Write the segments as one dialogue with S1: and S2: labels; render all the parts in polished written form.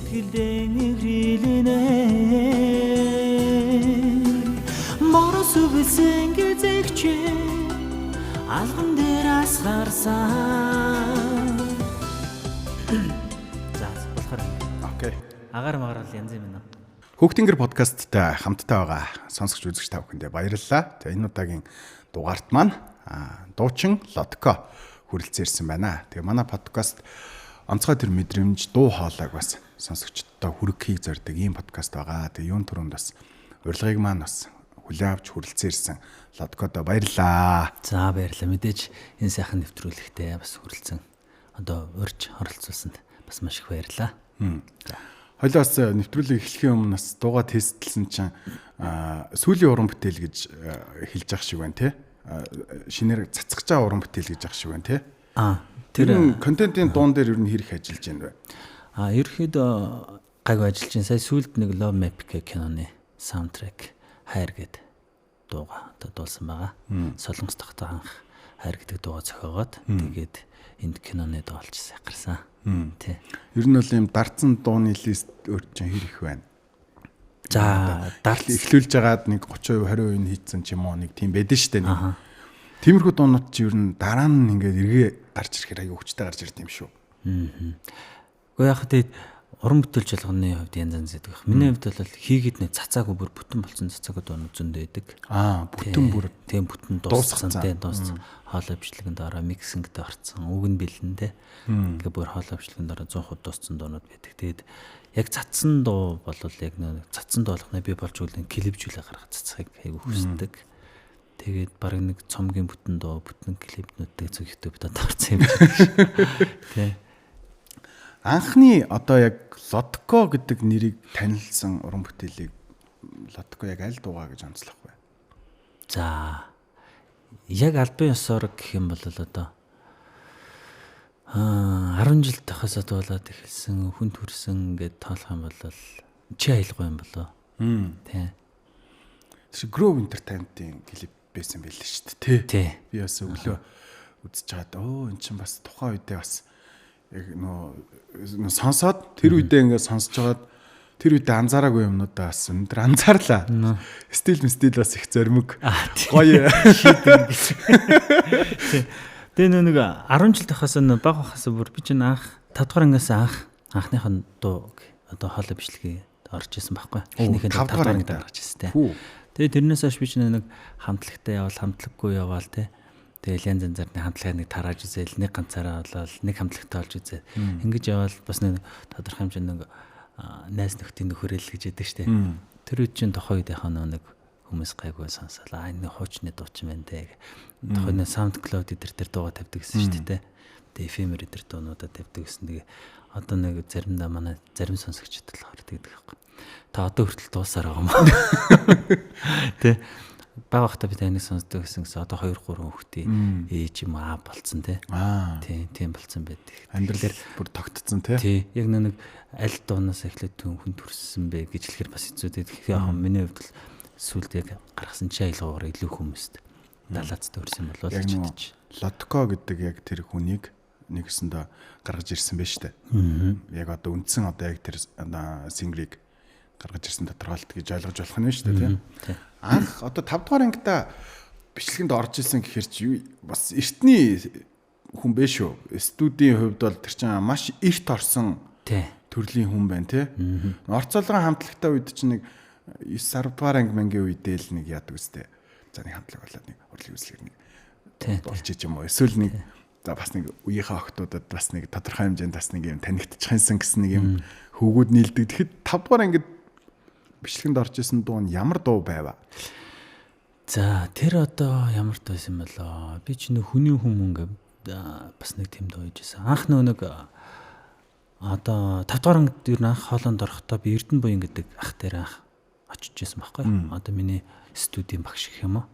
S1: сэтгэлдээ нэврилэнэ морос үсэн гэзэгч алган дээр асгарсан. За болохоор
S2: окей.
S1: агаар магарал янз юм байна.
S2: Хүүхдингэр подкасттай хамтдаа байгаа сонсогч үзэгч та бүхэндээ баярлалаа. За энэ удаагийн дугаарт маань дуучин Лодко хүрэлцээрсэн байна. Тэгээ манай подкаст онцгой төр мэдрэмж дуу хоолойг бас сонсогчдод хүргэхийг зорддог ийм подкаст байгаа. Тэгээ юун түрүүнд бас урилгыг маань бас хүлээн авч хүрэлцээрсэн Лодкодо баярлалаа.
S1: За баярлалаа. Мэдээж энэ сайхан нэвтрүүлэгтээ бас хүрэлцэн одоо урьж оролцуулсанд бас маш их баярлалаа.
S2: Хойлоо бас нэвтрүүлэг эхлэхийн өмнө бас дууга тестлсэн чинь сүүлийн уран бүтээл гэж хэлж ах шиг байна те. Шинээр цацгаж байгаа уран бүтээл гэж ах шиг байна те. Тэр контентын дуун дээр ер нь хэрэг ажиллаж байна вэ?
S1: Ерөөхдөө гайг ажиллаж байна. Сая сүүлд нэг Love Map гэх киноны саундтрек хайр гэдэг дууга дуулсан байгаа. Солонгос тогтоо анх хайр гэдэг дууга зохиогоод тэгээд энд киноны дуулж гарсан. Тий.
S2: Ер нь бол юм дардсан дууны лист өөр чинь хэр их байна?
S1: За дард
S2: эхлүүлж байгаад нэг 30% 20% хийцэн ч юм уу нэг тийм байдэн штэ нэг. Тиймэрхүү дуунууд чи ер нь дараа нь ингээд эргээ гарч ирэхээр аягүй хүчтэй гарч ирд юм шүү.
S1: Гэхдээ яг тэгээд уран бүтээлч болгоны хувьд янз янз гэдэг. Миний хувьд бол хийгээд нэг цацаагүй бүр бүтэн болсон цацаагүй дуунууд зөндөө байдаг.
S2: Бүтэн бүр
S1: тийм бүтэн дууссан тийм дууссан. Хоолой бичлэгэнд ороо миксингтэй орцсон. Үг нь бэлэнтэй. Тэгээ бүр хоолой бичлэгэнд ороо 100% дууссан дуунууд байдаг. Тэгээд яг цацсан дуу бол яг нэг цацсан дуу болгоно би болж үлэн клипжүүлээ гаргаж цацхыг айгүй хүсдэг. Тэгээд баг нэг цомгийн бүтэн дуу бүтэн клипнүүдтэй зөв YouTube-д орсон юм шиг. Тэ.
S2: Анхны одоо яг Лодко гэдэг нэрийг танилцсан уран бүтээлийг Лодко яг аль дуугаа гэж онцлох вэ?
S1: За яг албан ёсоор гэх юм бол одоо 10 жил тахасаа дуулаад эхэлсэн хүн төрсөн гэд тоолох юм бол чи аялгүй юм болоо. Тий.
S2: Тэр Grove Entertainment-ийн клип байсан байл шүү дээ.
S1: Тий.
S2: Би бас өглөө үзэж чаад эн чинь бас тухайн үедээ бас яг нөө сонсоод тэр үедээ ингээд сонсож байгаад тэр үедээ анзаараагүй юмнуудаа бас өндөр анзаарлаа. Стил бас их зоримог гоё.
S1: Тэгээ нэг 10 жил тахаас баг хасаа бүр би чинь анх 5 дугаар ангиас анхныхын дуу одоо хоолой бичлэгийг орж исэн байхгүй. Эхнийхээ 5 дугаар ангид гаргаж ирсэн те. Тэгээ тэрнээс хойш би чинь нэг хамтлагтай явал хамтлаггүй яваал те. Тэгээ янз янзаар нэг хамтлагаа нэг тарааж үзээл нэг ганцаараа болол нэг хамтлагтай болж үзээ. Ингэж явал бас нэг тодорхой хэмжээний нэг найз нөхдийн нөхөрөл гэж яддаг штэ. Тэр үед чинь тохойд яхаа нэг хүмүүс гайгүй сонсоолаа. Энэ хуучны дуучин байна те. Тохойд SoundCloud дээр дууга тавьдаг гэсэн штэ те. Тэгээ эфемер дээр дуунуудаа тавьдаг гэсэн. Тэгээ одоо нэг заримдаа манай зарим сонсогчдод л хардаг байхгүй. Та одоо хүртэл дуусаар байгаа юм. Тэ. Баг ахта би таныг сонсдог гэсэн одоо 2 3 хүүхдийн ээж юм болцсон те. Тийм болцсон байдаг.
S2: Амьдрал бүр тогтцсон те.
S1: Тий. Яг нэг аль дуунаас эхлээд хүн төрсөн бэ гэж хэлэхээр бас хэцүү те. Тэгэхээр яг миний хувьд л сүлд яг гаргасан чи аялгаагаар илүү хүмүүст далаацтай өрсөн болов гэж бодож.
S2: Лодко гэдэг яг тэр хүнийг нэгэсэндээ гаргаж ирсэн байж тээ. Яг одоо үндсэн одоо яг тэр синглийг гаргаж ирсэн тодорхойлт гэж ойлгож болох нь шүү дээ тийм. Анх одоо 5 дугаар ангида бичлэгэнд орж исэн гэхэр чи бас эртний хүн бэ шүү. Студийн хувьд бол тэр чинь маш эрт орсон төрлийн хүн байна тийм. Орцолгон хамтлагтай үед чинь нэг 9 дугаар анги мангийн үедээ л нэг яадаг үстэй. За нэг хамтлаг болоод нэг урлагийн үзлэгэр нэг болж юм уу. Эсвэл нэг за бас нэг үеийнхээ охтуудад бас нэг тодорхой хэмжээнд бас нэг юм танигдчихсан гэсэн нэг юм хөвгүүд нийлдэг. Тэгэхэд 5 дугаар ангид бичлэгэнд орж исэн дуу нь ямар дуу байваа?
S1: За тэр одоо ямар дуу байсан болоо? Би ч нэг хүний хүмүүнгээ бас нэг тийм дуу хийжсэн. Анх нэг одоо 5 дугаар ангид ер нь анх хоолонд орохдоо би Эрдэнэ буян гэдэг ах дээр анх очиж исэн байхгүй. Одоо миний студийн багш гэх юм уу.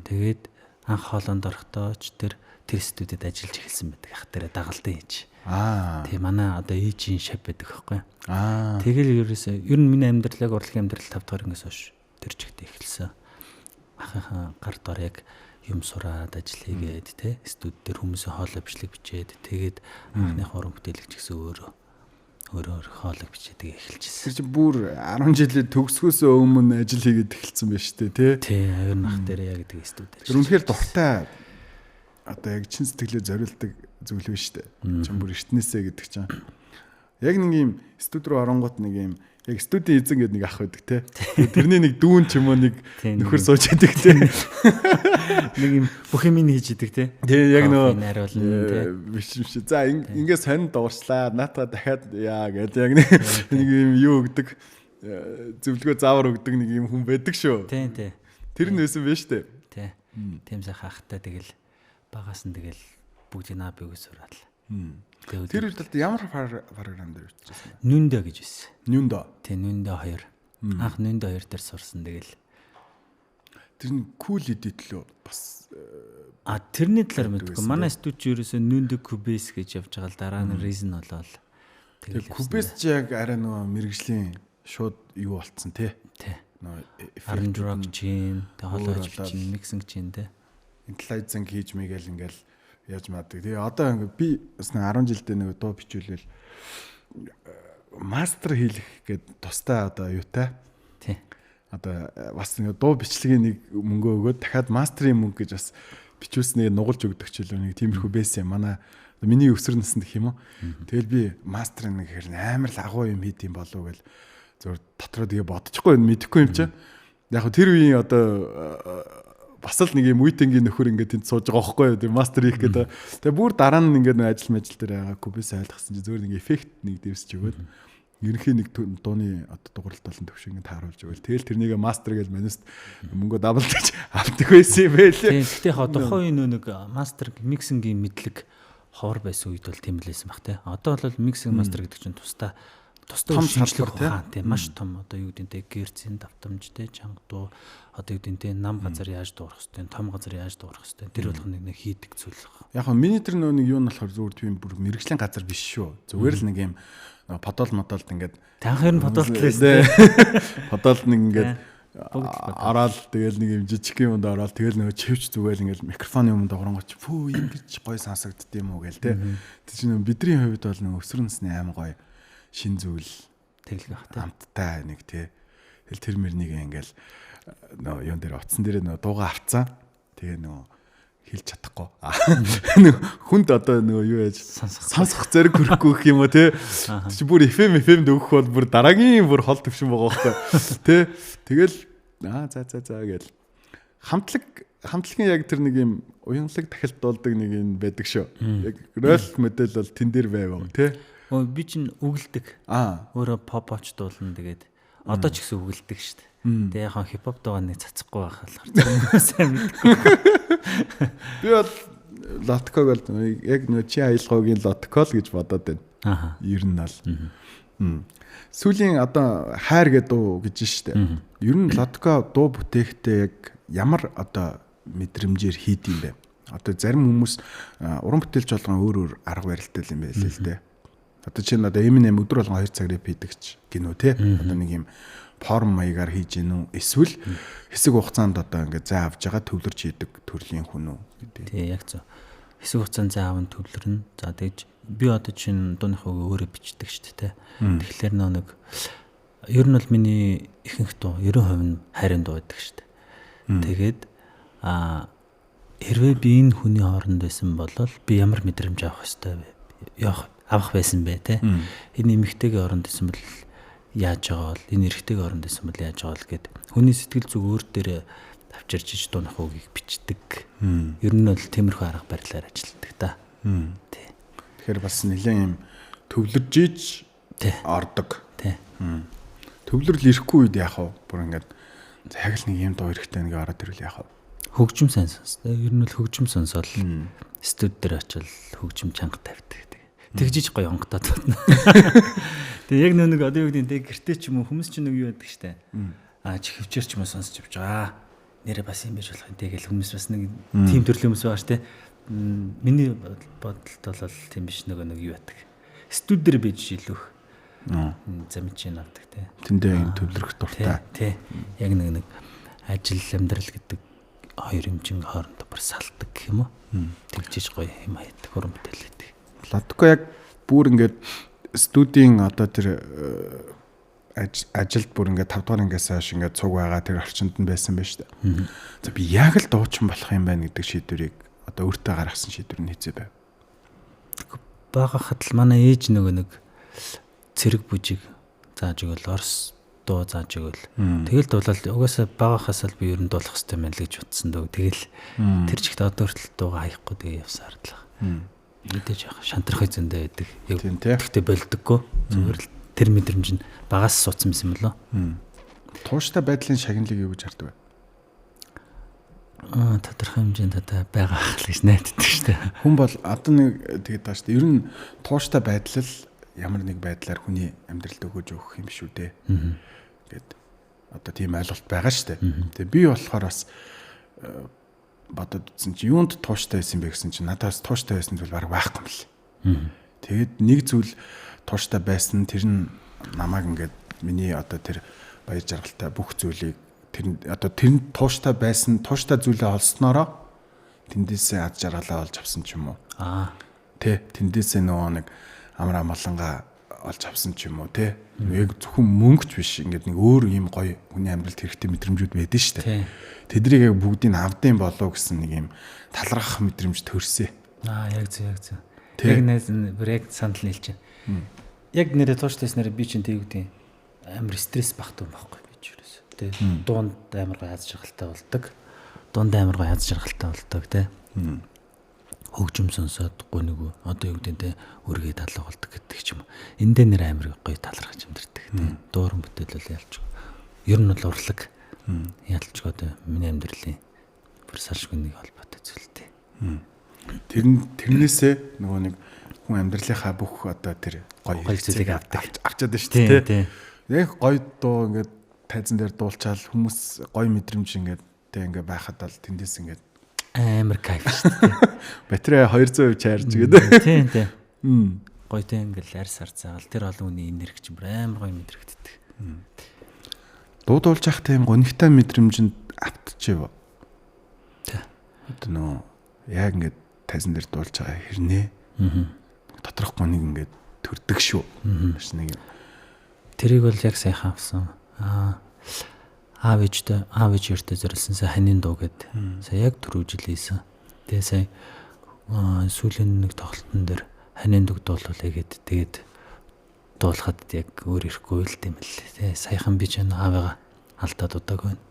S1: Тэгээд анх хоолонд орохдоо ч тэр студид ажиллаж эхэлсэн байдаг ах дээр дагалдан хийж. Тэгээ манай одоо ээжийн шав байдаг байхгүй. Тэгэл ерөөсөө ер нь миний амьдралыг урлагийн амьдрал 5 дугаар ангиас хойш тэр чигтээ эхэлсэн. Ахынхаа гар дор яг юм сураад ажил хийгээд те студ дээр хүмүүсийн хоолой бичлэг бичээд тэгээд анхны уран бүтээлч гэсэн өөрөө Өөр хоолыг бичээдэг эхэлчихсэн.
S2: Тэр чинь бүр 10 жилийн төгсгөөс өмнө ажил хийгээд эхэлсэн байж тээ тий.
S1: Тий, аюун нах дээр яг гэдэг студид.
S2: Тэр үнэхээр дуртай одоо яг чин сэтгэлээ зориулдаг зүйл биш үү? Чам бүр эртнээсээ гэдэг чинь. Яг нэг юм студ руу оронгууд нэг юм яг студийн эзэн гэдэг нэг ах байдаг тий. Тэрний нэг дүүн ч юм уу нэг нөхөр сууж яадаг тий.
S1: Нэг юм бүх юм хийж идэг тий.
S2: Тий яг нөгөө
S1: найруулна тий.
S2: Биш. За ингээд сонин дуурчлаа. Наатаа дахиад яа гэдэг яг нэг юм юу өгдөг зөвлөгөө заавар өгдөг нэг юм хүн байдаг шүү.
S1: Тий.
S2: Тэр нь байсан байж тээ.
S1: Тий. Тийм сайхан хахтай тэгэл багаас нь тэгэл бүгдийг наа бигөө сураал.
S2: Тэр үед ямар програм дээр бичсэн бэ?
S1: Нүндэ гэж байсан.
S2: Нүндэ.
S1: Тий, Нүндэ 2. Анх Нүндэ 2 дээр сурсан тэгэл.
S2: Тэр нь кул эдит лөө бас
S1: тэрний талаар мэдгүй. Манай студид ерөөсөө Нүндэ Cubase гэж явж байгаа л дараа нь Reason болоод.
S2: Тэгээ Cubase ч яг арай нөгөө мэрэгжлийн шууд юу болцсон тий.
S1: Тий.
S2: Нөгөө
S1: drug chain, тэгээ холооч чинь, mixing chain тий.
S2: Intelligent хийж мэгээл ингээл яаж маадаг. Тэгээ одоо ингээ би бас 10 жилдээ нэг дуу бичүүлвэл мастер хийх гээд тустай одоо юутай.
S1: Тий.
S2: Одоо бас нэг дуу бичлэгийн нэг мөнгө өгөөд дахиад мастерын мөнгө гэж бас бичүүлснээ нугалж өгдөг ч илүү нэг тиймэрхүү байсан. Манай миний өсвөр наснд гэх юм уу. Тэгэл би мастерын нэг хэрэг амар л агуу юм хийд юм болов гэл зөв дотроо тэгээ бодчихгүй мэдэхгүй юм чинь. Яг тэр үеийн одоо бас л нэг юм үеийнгийн нөхөр ингээд тэнд сууж байгаа байхгүй юу. Тэр мастер хийх гэдэг. Тэгээ бүр дараа нь ингээд ажил мэл дээр байгаагүй би сайлгасан чинь зөвөр нэг эффект нэг дэвсэж өгöd. Ерөнхий нэг дууны одоо дууралт болон төвшин ингээд тааруулж өгөөл. Тэгэл тэрнийг мастер гэж манист мөнгө даблдаж авдаг байсан юм байлээ.
S1: Гэхдээ яг тухайн үе нэг мастер миксингийн мэдлэг ховор байсан үед бол тийм л байсан баг те. Одоо бол миксинг мастер гэдэг чинь тустай шинжлэх ухаан тийм маш том одоо юу гэдэг нь герцийн давтамж те чанга дуу одоо юу гэдэг нь нам газар яаж дуурах хэвтэй том газар яаж дуурах хэвтэй тэр болох нэг хийдэг зүйл баг.
S2: Яг нь миний тэр нэг юу нь болохоор зүгээр тийм бүр мэрэгжлийн газар биш шүү. Зүгээр л нэг юм подол модолд ингээд
S1: танхэр нь подолт лээстэй.
S2: Подол нэг ингээд ороод тэгэл нэг юм жижиг юмд ороод тэгэл нөгөө чивч зүгээл ингээд микрофоны өмнө оронгоч пүү ингэж гой сонсогдд юм уу гээл те. Тэр чинь бидний хувьд бол нөгөө өсвөр насны аим гоё шин зүйл
S1: тэглэх бах те.
S2: Амттай нэг те. Тэгэл тэр мөрнийг ингээл нөгөө юун дээр утсан дээр нөгөө дууга авцсан. Тэгээ нөгөө хэлж чадахгүй. Нөгөө хүнд одоо нөгөө юу яаж сонсох зэрэг хөрөхгүй гэх юм уу те. Чи бүр FM өгөх бол бүр дараагийн бүр хол төвшин байгаа байхгүй. Тэ. Тэгэл за гээл хамтлагийн яг тэр нэг юм уянлаг тахилт болдог нэг юм байдаг шүү. Яг рол модель бол тэн дээр байв те.
S1: Би чинь үгэлдэг. Өөрөө поп-оч дуулна тэгээд одоо ч гэсэн үгэлдэг шүү дээ. Тэгээ яг хипхоп дуугаа нэг цацахгүй байх болохоор сайн мэдгүй.
S2: Би бол лотког бол яг нөө чи аялгаагийн лоткол гэж бодоод байна. Ер нь бол. Сүүлийн одоо хайр гэдэг дуу гэж штэ. Ер нь лотко дуу бүтээхдээ яг ямар одоо мэдрэмжээр хийд юм бэ? Одоо зарим хүмүүс уран бүтээлч болгон өөр арга барилтай юм байл л дээ. Одоо чинь одоо Eminem өдөр болгон 2 цаг рэп хийдэгч гинөө те. Одоо нэг юм форм маягаар хийж гин үү? Эсвэл хэсэг хугацаанд одоо ингээд заа авж байгаа төвлөрч хийдэг төрлийн хүн үү гэдэг.
S1: Тий, яг зөв. Хэсэг хугацаанд заа аван төвлөрнө. За тэгж би одоо чинь дууныхаа өөрөө бичдэг шүү дээ те. Тэгэхээр нэг ер нь бол миний ихэнх дуу 90% нь хайрын дуу байдаг шүү дээ. Тэгээд хэрвээ би энэ хүний хооронд байсан бол би ямар мэдрэмж авах ёстой вэ? Авах байсан бэ те. Энэ эмэгтэйгийн оронд байсан бол яаж байгаа бол энэ эрэгтэйгийн оронд байсан бол яаж байгаа бол гэд хүний сэтгэл зүг өөр дээрээ авчирч иж дуунах үгийг бичдэг. Ер нь бол тиймэрхүү арга барилаар ажилладаг та. Тий.
S2: Тэгэхээр бас нэлээд юм төвлөрж иж ордог.
S1: Тий.
S2: Төвлөрөл ирэхгүй үед яах вэ? Бүр ингээд яг л нэг юм доо эрэхтэй нэг ороод ирвэл яах вэ?
S1: Хөгжим сайн сонсдог. Ер нь бол хөгжим сонсоод студ дээр очил хөгжим чанга тавьдаг. Тэгжиж гоё онготоод байна. Тэгээ яг нэг одоо юу гэдэг нь гэртээ ч юм уу хүмүүс ч нэг юу яадаг штэ. Чихвчээр ч юм уу сонсч явж байгаа. Нэрээ бас юм байж болох юм. Тэгэл хүмүүс бас нэг тим төрлийн хүмүүс байгаа штэ. Миний бодолд бол тийм биш нэг юу яадаг. Студ дээр бийж илүүх. Замчин авдаг те.
S2: Тэндээ юм төвлөрөх дуртай.
S1: Тий. Яг нэг ажил амьдрал гэдэг хоёр хэмжин хоорондоо бар салдаг гэх юм уу. Тэгжиж гоё юм хайдаг хөрөм бүтээлээд.
S2: Лотко яг бүр ингээд студийн одоо тэр ажилд бүр ингээд 5 дугаар ангиас хойш ингээд цуг байгаа тэр орчинд нь байсан байж та. За би яг л дуучин болох юм байна гэдэг шийдвэрийг одоо өөртөө гаргасан шийдвэр нь хэзээ байв?
S1: Бага хатал манай ээж нэг цэрэг бүжиг зааж өгөл орс дуу зааж өгөл. Тэгэл дуулаад угаасаа бага хасаал би ер нь дуулах хэрэгтэй мэн л гэж утсан дөө. Тэгэл тэр чигт одоо хүртэл дуугаа хаяхгүй тэгээ явсаар л. Мэдээж яах шантрахын зөндөө байдаг. Тэгтээ болдоггүй. Зүгээр л тэр мэдрэмж нь багаас суудсан юм болоо.
S2: Тууштай байдлын шагналыг юу гэж хардаг вэ?
S1: Тодорхой хэмжээнд одоо байгаа хэл гэж найддаг шүү дээ.
S2: Хүн бол одоо нэг тэгээд байгаа шүү дээ. Ер нь тууштай байдал ямар нэг байдлаар хүний амьдралд өгөөж өгөх юм шүү дээ. Гэт одоо тийм ойлголт байгаа шүү дээ. Тэгээ би болохоор бас бодод үзсэн чи юунд тууштай байсан бэ гэсэн чи надаас тууштай байсан зүйл баг байхгүй юм л. Тэгээд нэг зүйл тууштай байсан тэр нь намайг ингээд миний одоо тэр баяр жаргалтай бүх зүйлийг тэр одоо тэр тууштай байсан тууштай зүйлээ олсноороо тэндээсээ ад жаргалаа олж авсан ч юм уу. Тэндээсээ нөгөө нэг амар амгалангаа олж авсан ч юм уу те. Яг зөвхөн мөнгөч биш ингээд нэг өөр юм гоё хүний амьдралд хэрэгтэй мэдрэмжүүд байдэн шүү дээ. Тэдрийг яг бүгдийг авдсан болов гэсэн нэг юм талархах мэдрэмж төрсөн.
S1: Яг зөв. Яг нэг бүр яг сандал нийлж байна. Яг нэрээ тууштай нэрээ би чинь тэг үгдیں۔ Амар стресс багтсан байхгүй би ч юусэн. Тэ дунд амар гой аз жаргалтай болдог. Дунд амар гой аз жаргалтай болдог те. Хөгжим сонсоод гониггүй одоо юу гэдэг нь үргээ талах болдог гэдэг ч юм. Энд дээр нэр амар гоё талархаж амьдэрдэг те. Дууран бүтээлэл ялч. Ер нь бол урлаг ялч одоо миний амьдралын бүр салшгүй нэг холбоотой зүйлтэй.
S2: Тэрнээсээ нөгөө нэг хүн амьдралынхаа бүх одоо тэр гоё зүйлийг авчаад байна шүү дээ. Яг гоё дуу ингээд тайзан дээр дуулчаал хүмүүс гоё мэдрэмж ингээд тэг ингээд байхад бол тэндээс ингээд
S1: амар кайф шүү дээ.
S2: Батарей 200% чарж гэдэг.
S1: Тийм. Гоё тэг ингээд арьс арцаагаал тэр олон хүний энерги ч амар гоё мэдрэгддэг.
S2: Дуу дуулж явах тийм гонигтай мэдрэмжинд автчихв. Одоо нөө яг ингээд тайзан дээр дуулж байгаа хэрнээ. Тодорхой нэг ингээд төрдөг шүү. Маш нэг юм.
S1: Тэрийг бол яг сайхан авсан. Аав ээж өртөө зориулсан сая ханийн дуу гэдэг. Сая яг түрүү жил хийсэн. Тэгээ сая сүүлийн нэг тоглолтын дээр ханийн дуу дуулуулъя гэд тэгээд дуулахад яг өөр ирэхгүй л тийм л. Тэгээ саяхан би ч аавыгаа алдаад удааг байна.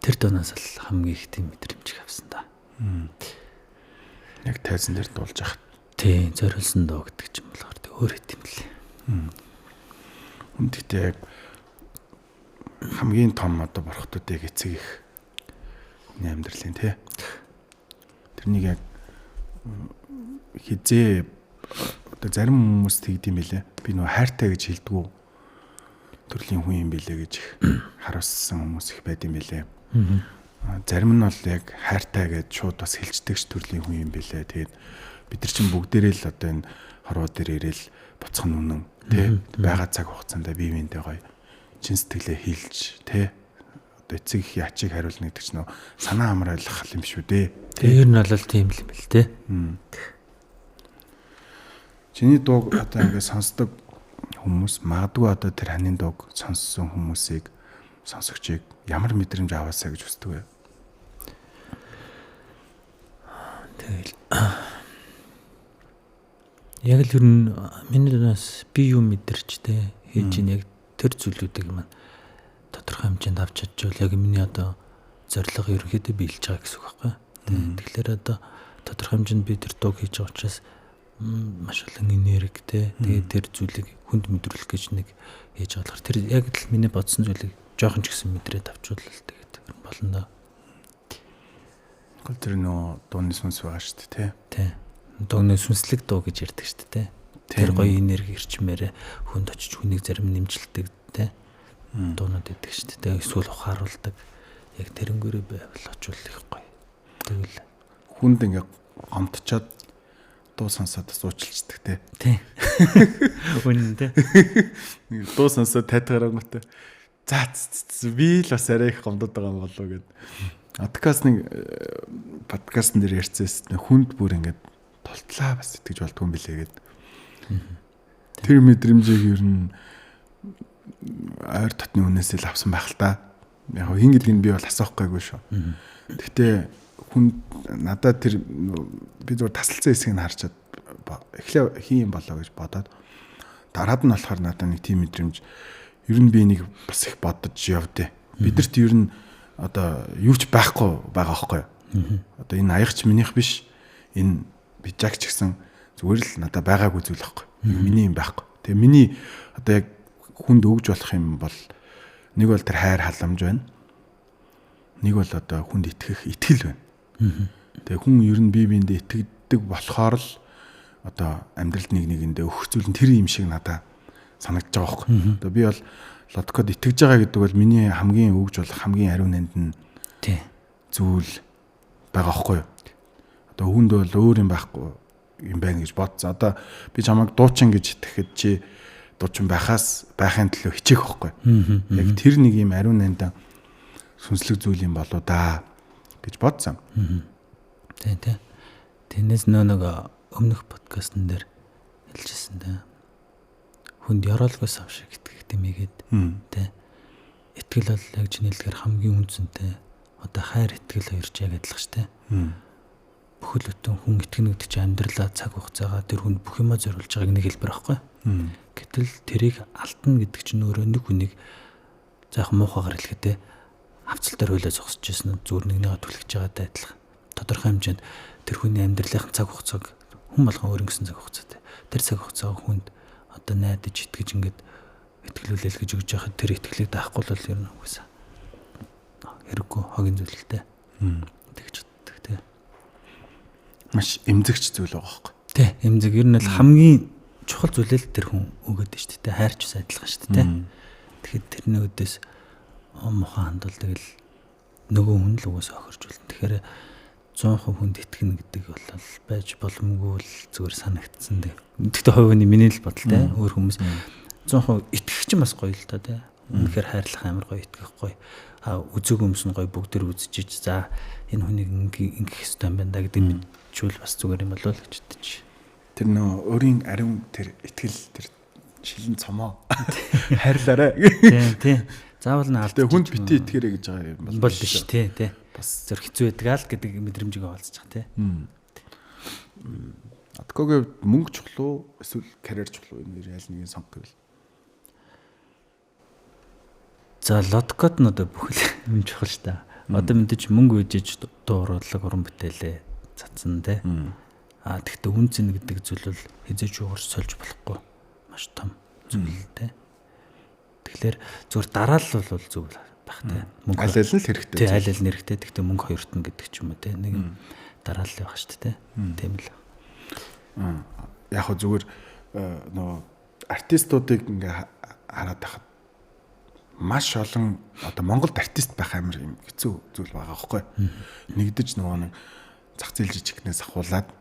S1: Тэр доноос л хамгийн их тийм мэдрэмж авсан да.
S2: Яг тайзан дээр дуулж яхад
S1: тий зориулсан доо гэдэг ч юм болохоор тэг өөр хэт юм лээ.
S2: Үнэхдээ яг хамгийн том одоо борхотуудыг эцэг их хүний амьдралын тий. Тэрнийг яг хизээ одоо зарим хүмүүс тэгдэм билээ. Би нөө хайртай гэж хэлдэггүй төрлийн хүн юм билээ гэж харуулсан хүмүүс их байд юм билээ. Зарим нь бол яг хайртай гэж шууд бас хэлцдэг ш төрлийн хүн юм билээ. Тэгээд бид нар чинь бүгдээрээ л одоо энэ хорвоо дээр ирээл буцах нүнэн тий байгаа цаг хугацаанд бие биендээ гоё чин сэтгэлээ хилж тий одоо эцэг их ячиг хариулна гэдэг чинь санаа амраалах юм шүү дээ.
S1: Тэр нь бол тийм л юм бэл тий.
S2: Чиний дууг одоо ингээд сонсдог хүмүүс магадгүй одоо тэр ханийн дууг сонссон хүмүүсийг сонсогчийг ямар мэдрэмж аваасаа гэж хүсдэг вэ?
S1: Тэгэл яг л ер нь миний дунаас би юу мэдэрч те хийж ин яг тэр зүйлүүдийг маань тодорхой хэмжээнд авч чадчихвал яг миний одоо зорилго ерөнхийдөө биелж байгаа гэсэн үг байхгүй. Тэгэхээр одоо тодорхой хэмжээнд би тэр дууг хийж байгаа учраас маш олон энерги те тэгээд тэр зүйлийг хүнд мэдрүүлэх гэж нэг хийж байгаа болохоор тэр яг л миний бодсон зүйлийг жоохон ч гэсэн мэдрээд авчулал тэгээд болно доо.
S2: Тэр нөө дууны сүнс байгаа шүү дээ
S1: тий. Дууны сүнслэг дуу гэж ярьдаг шүү дээ. Тэр гоё энерги ирчмээрээ хүнд очиж хүнийг зарим нэмжилдэг тий. Дуунууд өгдөг шүү дээ. Эсвэл ухааруулдаг. Яг тэрнгүүрээ байвал очуулах гоё. Тэгвэл
S2: хүнд ингээ гомдчоод дуу сонсоод суучлцдаг тий.
S1: Тий. Үнэн тий.
S2: Дуу сонсоод тайтгарангуйтай. За би л бас арай их гомдод байгаа юм болов гэд. Подкастн дээр ярьцээс хүнд бүр ингээд толтлаа бас итгэж болдгүй юм билээ гэд. Тэр мэдрэмжийг ер нь ойр дотны үнээсээ л авсан байх л та. Яг хин гэдгийг би бол асуухгүйгүй шүү. Гэхдээ хүн надад тэр би зүгээр тасалсан хэсгийг харчаад эхлээ хийм болоо гэж бодоод дараад нь болохоор надад нэг тийм мэдрэмж ер нь би нэг бас их бодож явдээ. Бидэрт ер нь одоо юу ч байхгүй байгаа байхгүй юу? Одоо энэ аягч минийх биш. Энэ бижаг ч гэсэн зүгээр л надад байгаагүй зүйл байхгүй. Миний юм байхгүй. Тэгээ миний одоо яг хүнд өгж болох юм бол нэг бол тэр хайр халамж байна. Нэг бол одоо хүнд итгэх итгэл байна. Тэгээ хүн ер нь бие биендээ итгэдэг болохоор л одоо амьдралд нэг нэгэндээ өгөх зүйл нь тэр юм шиг надад санагдаж байгаа байхгүй. Одоо би бол лодкод итгэж байгаа гэдэг бол миний хамгийн өгж болох хамгийн ариун нандин зүйл байгаа байхгүй юу? Одоо хүнд бол өөр юм байхгүй юм байна гэж бодсон. Одоо би чамайг дуучин гэж итгэхэд чи дуучин байхын төлөө хичээх байхгүй. Яг тэр нэг юм ариун нандин сүнслэг зүйл юм болоо да гэж бодсон.
S1: Тий. Тэрнээс нэг өмнөх подкастн дээр хэлжсэн дээ. Хүнд ёроолгоос авшиг итгэх дэмийгээд тий. Итгэл бол яг жинэлгээр хамгийн үнцэнтэй. Одоо хайр итгэл хоёр ч яг адилхан шүү дээ. Бүхэл бүтэн хүн итгэнэ гэдэг чинь амьдралаа цаг хугацаагаа тэр хүнд бүх юмаа зориулж байгааг нэг хэлбэр байхгүй. Гэтэл тэрийг алдна гэдэг чинь өөрөө нэг хүнийг заах муухайгаар хэлэхдээ хавцалтаар хөлөө зогсож ирсэн нь зүгээр нэгнийгээ түлхэж байгаатай адилхан. Тодорхой хэмжээнд тэр хүний амьдралын цаг хугацааг хүн болгон өөр ингэсэн цаг хугацаатай. Тэр цаг хугацааг хүнд одоо найдаж итгэж ингээд итгэлүүлэл гэж өгж яхад тэр итгэлийг даахгүй бол ер нь угсаа хэрэггүй хогийн зүйлэлтэй. Тэгж боддог тий.
S2: Маш эмзэгч зүйл байгаа байхгүй.
S1: Тий, эмзэг ер нь л хамгийн чухал зүйлэл тэр хүн өгөөд нь шүү дээ. Хайрч ус адилхан шүү дээ. Тэгэхэд тэрний өдөөс мухан хандвал тэгэл нөгөө хүн л угсаа охиржүүлнэ. Тэгэхээр 100% хүнд итгэнэ гэдэг бол байж боломгүй л зүгээр санагдсан дээ. Гэхдээ хувийн миний л бодолтой өөр хүмүүс 100% итгэх чинь бас гоё л та тий. Үнэхээр хайрлах амар гоё итгэх гоё. Үзэг өмс нь гоё бүгд төр үзчихэж за энэ хүнийг ингэх хэвээр юм байна да гэдэг мэдчүүл бас зүгээр юм болов л гэж бодож.
S2: Тэр нөө өөрийн ариун тэр итгэл тэр шилэн цомоо хайрлаарэ.
S1: Тий. Заавал нь
S2: алдаа. Хүнд битээ итгээрэй гэж байгаа юм
S1: бол биш тий. Бас зөр хэцүү байдаг л гэдэг мэдрэмжийг олцож байгаа тий.
S2: Адкогийн мөнгө чухал уу эсвэл карьер чухал уу энэ ял нэг сонгох гэвэл.
S1: За лодкод нь одоо бүхэл юм чухал ш та. Одоо мэдээж мөнгө үжиж дуу уруулаг уран бүтээлээ цацсан тий. Тэгэхдээ үн цэн гэдэг зүйл бол хизээж уурч сольж болохгүй маш том зүйл тий. Тэгэхээр зүгээр дараалал бол зөв байх тий.
S2: Мөнгө аль аль нь л хэрэгтэй.
S1: Тий, аль аль нь хэрэгтэй. Тэгэхдээ мөнгө хоёрт нь гэдэг ч юм уу тий. Нэг дараалал байх шүү дээ тий. Тийм л.
S2: Яг хөө зүгээр нөгөө артистуудыг ингээ хараад тахад маш олон одоо Монголд артист байх амар юм хэцүү зүйл байгаа байхгүй. Нэгдэж нөгөө нэг зах зээл жижигнээс ахуулаад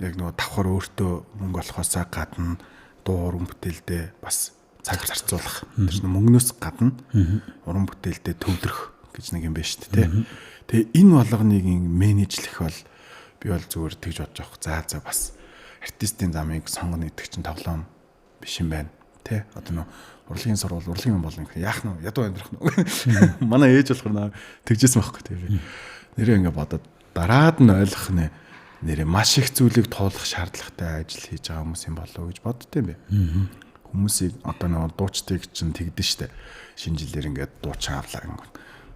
S2: яг нөгөө давхар өөртөө мөнгө олохоосаа гадна дуу уран бүтээлдээ бас цаг зарцуулах. Тэр нь мөнгнөөс гадна уран бүтээлдээ төвлөрөх гэж нэг юм байна шүү дээ. Тэгээ энэ болгоныг менежлэх бол би бол зүгээр тэгж бодож байгаа. За бас артистын замыг сонгоно гэдэг чинь тоглоом биш юм байна. Тэ одоо нөө урлагийн сурвал урлагийн юм болно гэх яах нь ядуу амьдрах нь. Манай ээж болохоор тэгжсэн байхгүй тийм. Нэрээ ингэ бодоод дараад нь ойлгох нэ нэрээ маш их зүйлийг туулах шаардлагатай ажил хийж байгаа хүмүүс юм болов уу гэж боддтой юм бэ. Хүмүүсийг одоо нэг дуучдыг чинь тэгдэж штэ. Шинэ жилээр ингээд дуучин авлаа гэнэ.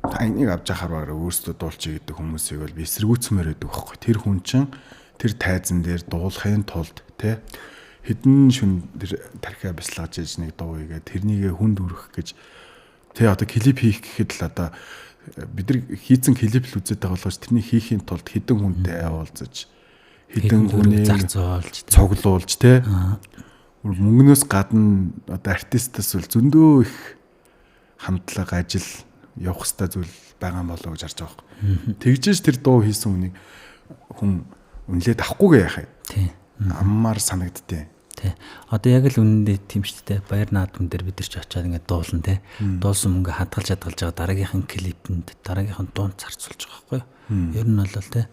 S2: Та энийг авч яхаар өөрсдөө дуулчих гэдэг хүмүүсийг бол би эсэргүүцмээр байдаг байхгүй. Тэр хүн чинь тэр тайзан дээр дуулахын тулд тэ хэдэн шүн тэр тархиа бяцлагаж ээж нэг дуу игээ тэрнийгээ хүнд өрөх гэж тэ одоо клип хийх гэхэд л одоо бид нар хийцэн клип л үзээд байгаа болохоос тэрний хийхийн тулд хэдэн хүнтэй уулзаж хэдэн хүнийг цуглуулж тэ мөнгнөөс гадна одоо артистаас бол зөндөө их хандлага ажил явах хэвээр зүйл байгаа юм болоо гэж харж байгаа юм. Тэгжээж тэр дуу хийсэн хүнийг хүн үнэлээд авахгүйгээ яах юм.
S1: Тий.
S2: Аммаар санагдтыг.
S1: Тий. Одоо яг л үнэндээ тийм шүү дээ. Баяр наадмын дээр бид нар ч очиад ингээд дуулна тий. Дуулсан мөнгө хадгалж байгаа дараагийнхын клипэнд дараагийнхын дуунд зарцуулж байгаа байхгүй юу? Ер нь бол тий.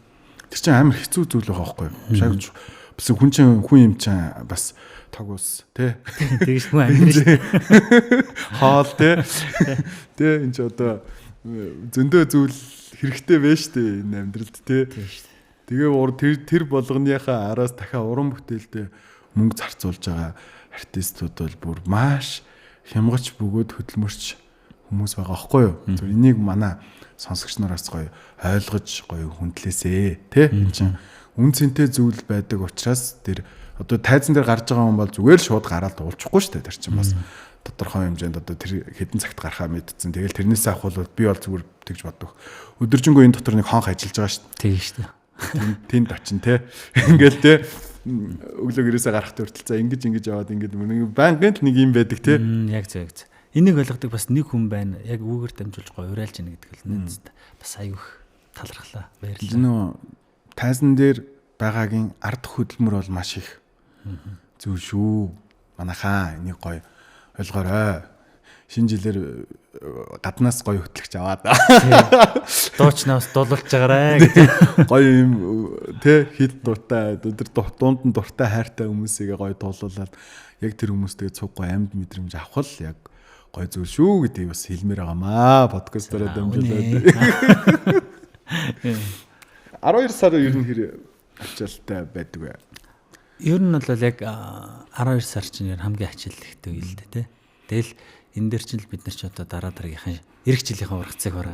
S2: Тэр чинь амар хэцүү зүйл байгаа байхгүй юу? Бас хүн юм чинь бас тог ус тий.
S1: Тэгж хүн амьдрын
S2: хаал тий. Тий энэ ч одоо зөндөө зүйл хэрэгтэй вэ штэ энэ амьдралд тий. Тэгээ тэр болгоныхаа араас дахиад уран бүтээлдээ мөнгө зарцуулж байгаа артистууд бол бүр маш хямгач бөгөөд хөдөлмөрч хүмүүс байгаа байхгүй юу? Зөв энийг манай сонсогч нараас гоё ойлгож гоё хүндлээсэ тий. Энэ чинь үн цэнтэй зүйл байдаг учраас тэр одоо тайзан дээр гарч байгаа хүн бол зүгээр л шууд гараад уулчихгүй шүү дээ. Тэр чинь бас тодорхой хэмжээнд одоо тэр хэдэн цагт гарахаа мэдсэн. Тэгэл тэрнээсээ авах бол би бол зүгээр тэгж боддог. Өдөржингөө энэ дотор нэг хонх ажиллаж байгаа шүү дээ.
S1: Тийм шүү дээ.
S2: Тэнд очин те. Ингээл те өглөө гэрээсээ гарахт хүртэл за ингэж яваад ингэж байнгын л нэг юм байдаг те.
S1: Яг зөв. Энийг ойлгодог бас нэг хүн байна. Яг үүгээр дамжуулж гоё уриалж яана гэдэг л нэ. Бас аюух талархлаа. Баярлалаа.
S2: Нөө тайзан дээр байгаагийн ард хөдөлмөр бол маш их зөв шүү. Манайхаа энийг гоё ойлгоорой. Шинэ жилээр гаднаас гоё хөтлөгч аваад
S1: дуучнаас дуулуулж байгаарэ гэж
S2: гоё юм тэ хит дуртай өдөр дунд нь дуртай хайртай хүмүүсийг гоё дуулуулаад яг тэр хүмүүстэй цуг гоё амьд мэдрэмж авах л яг гоё зүйл шүү гэдгийг бас хэлмээр байгаамаа подкастаараа дамжуулаад 12 сар ер нь хэр ачаалттай байдаг вэ?
S1: Ер нь бол яг 12 сар чинь хамгийн ачаалттай үе л дээ тэ. Тэгэл энэ дээр чинь бид нар ч одоо дараагийнхаа эх жилийнхаа ургацыг хараа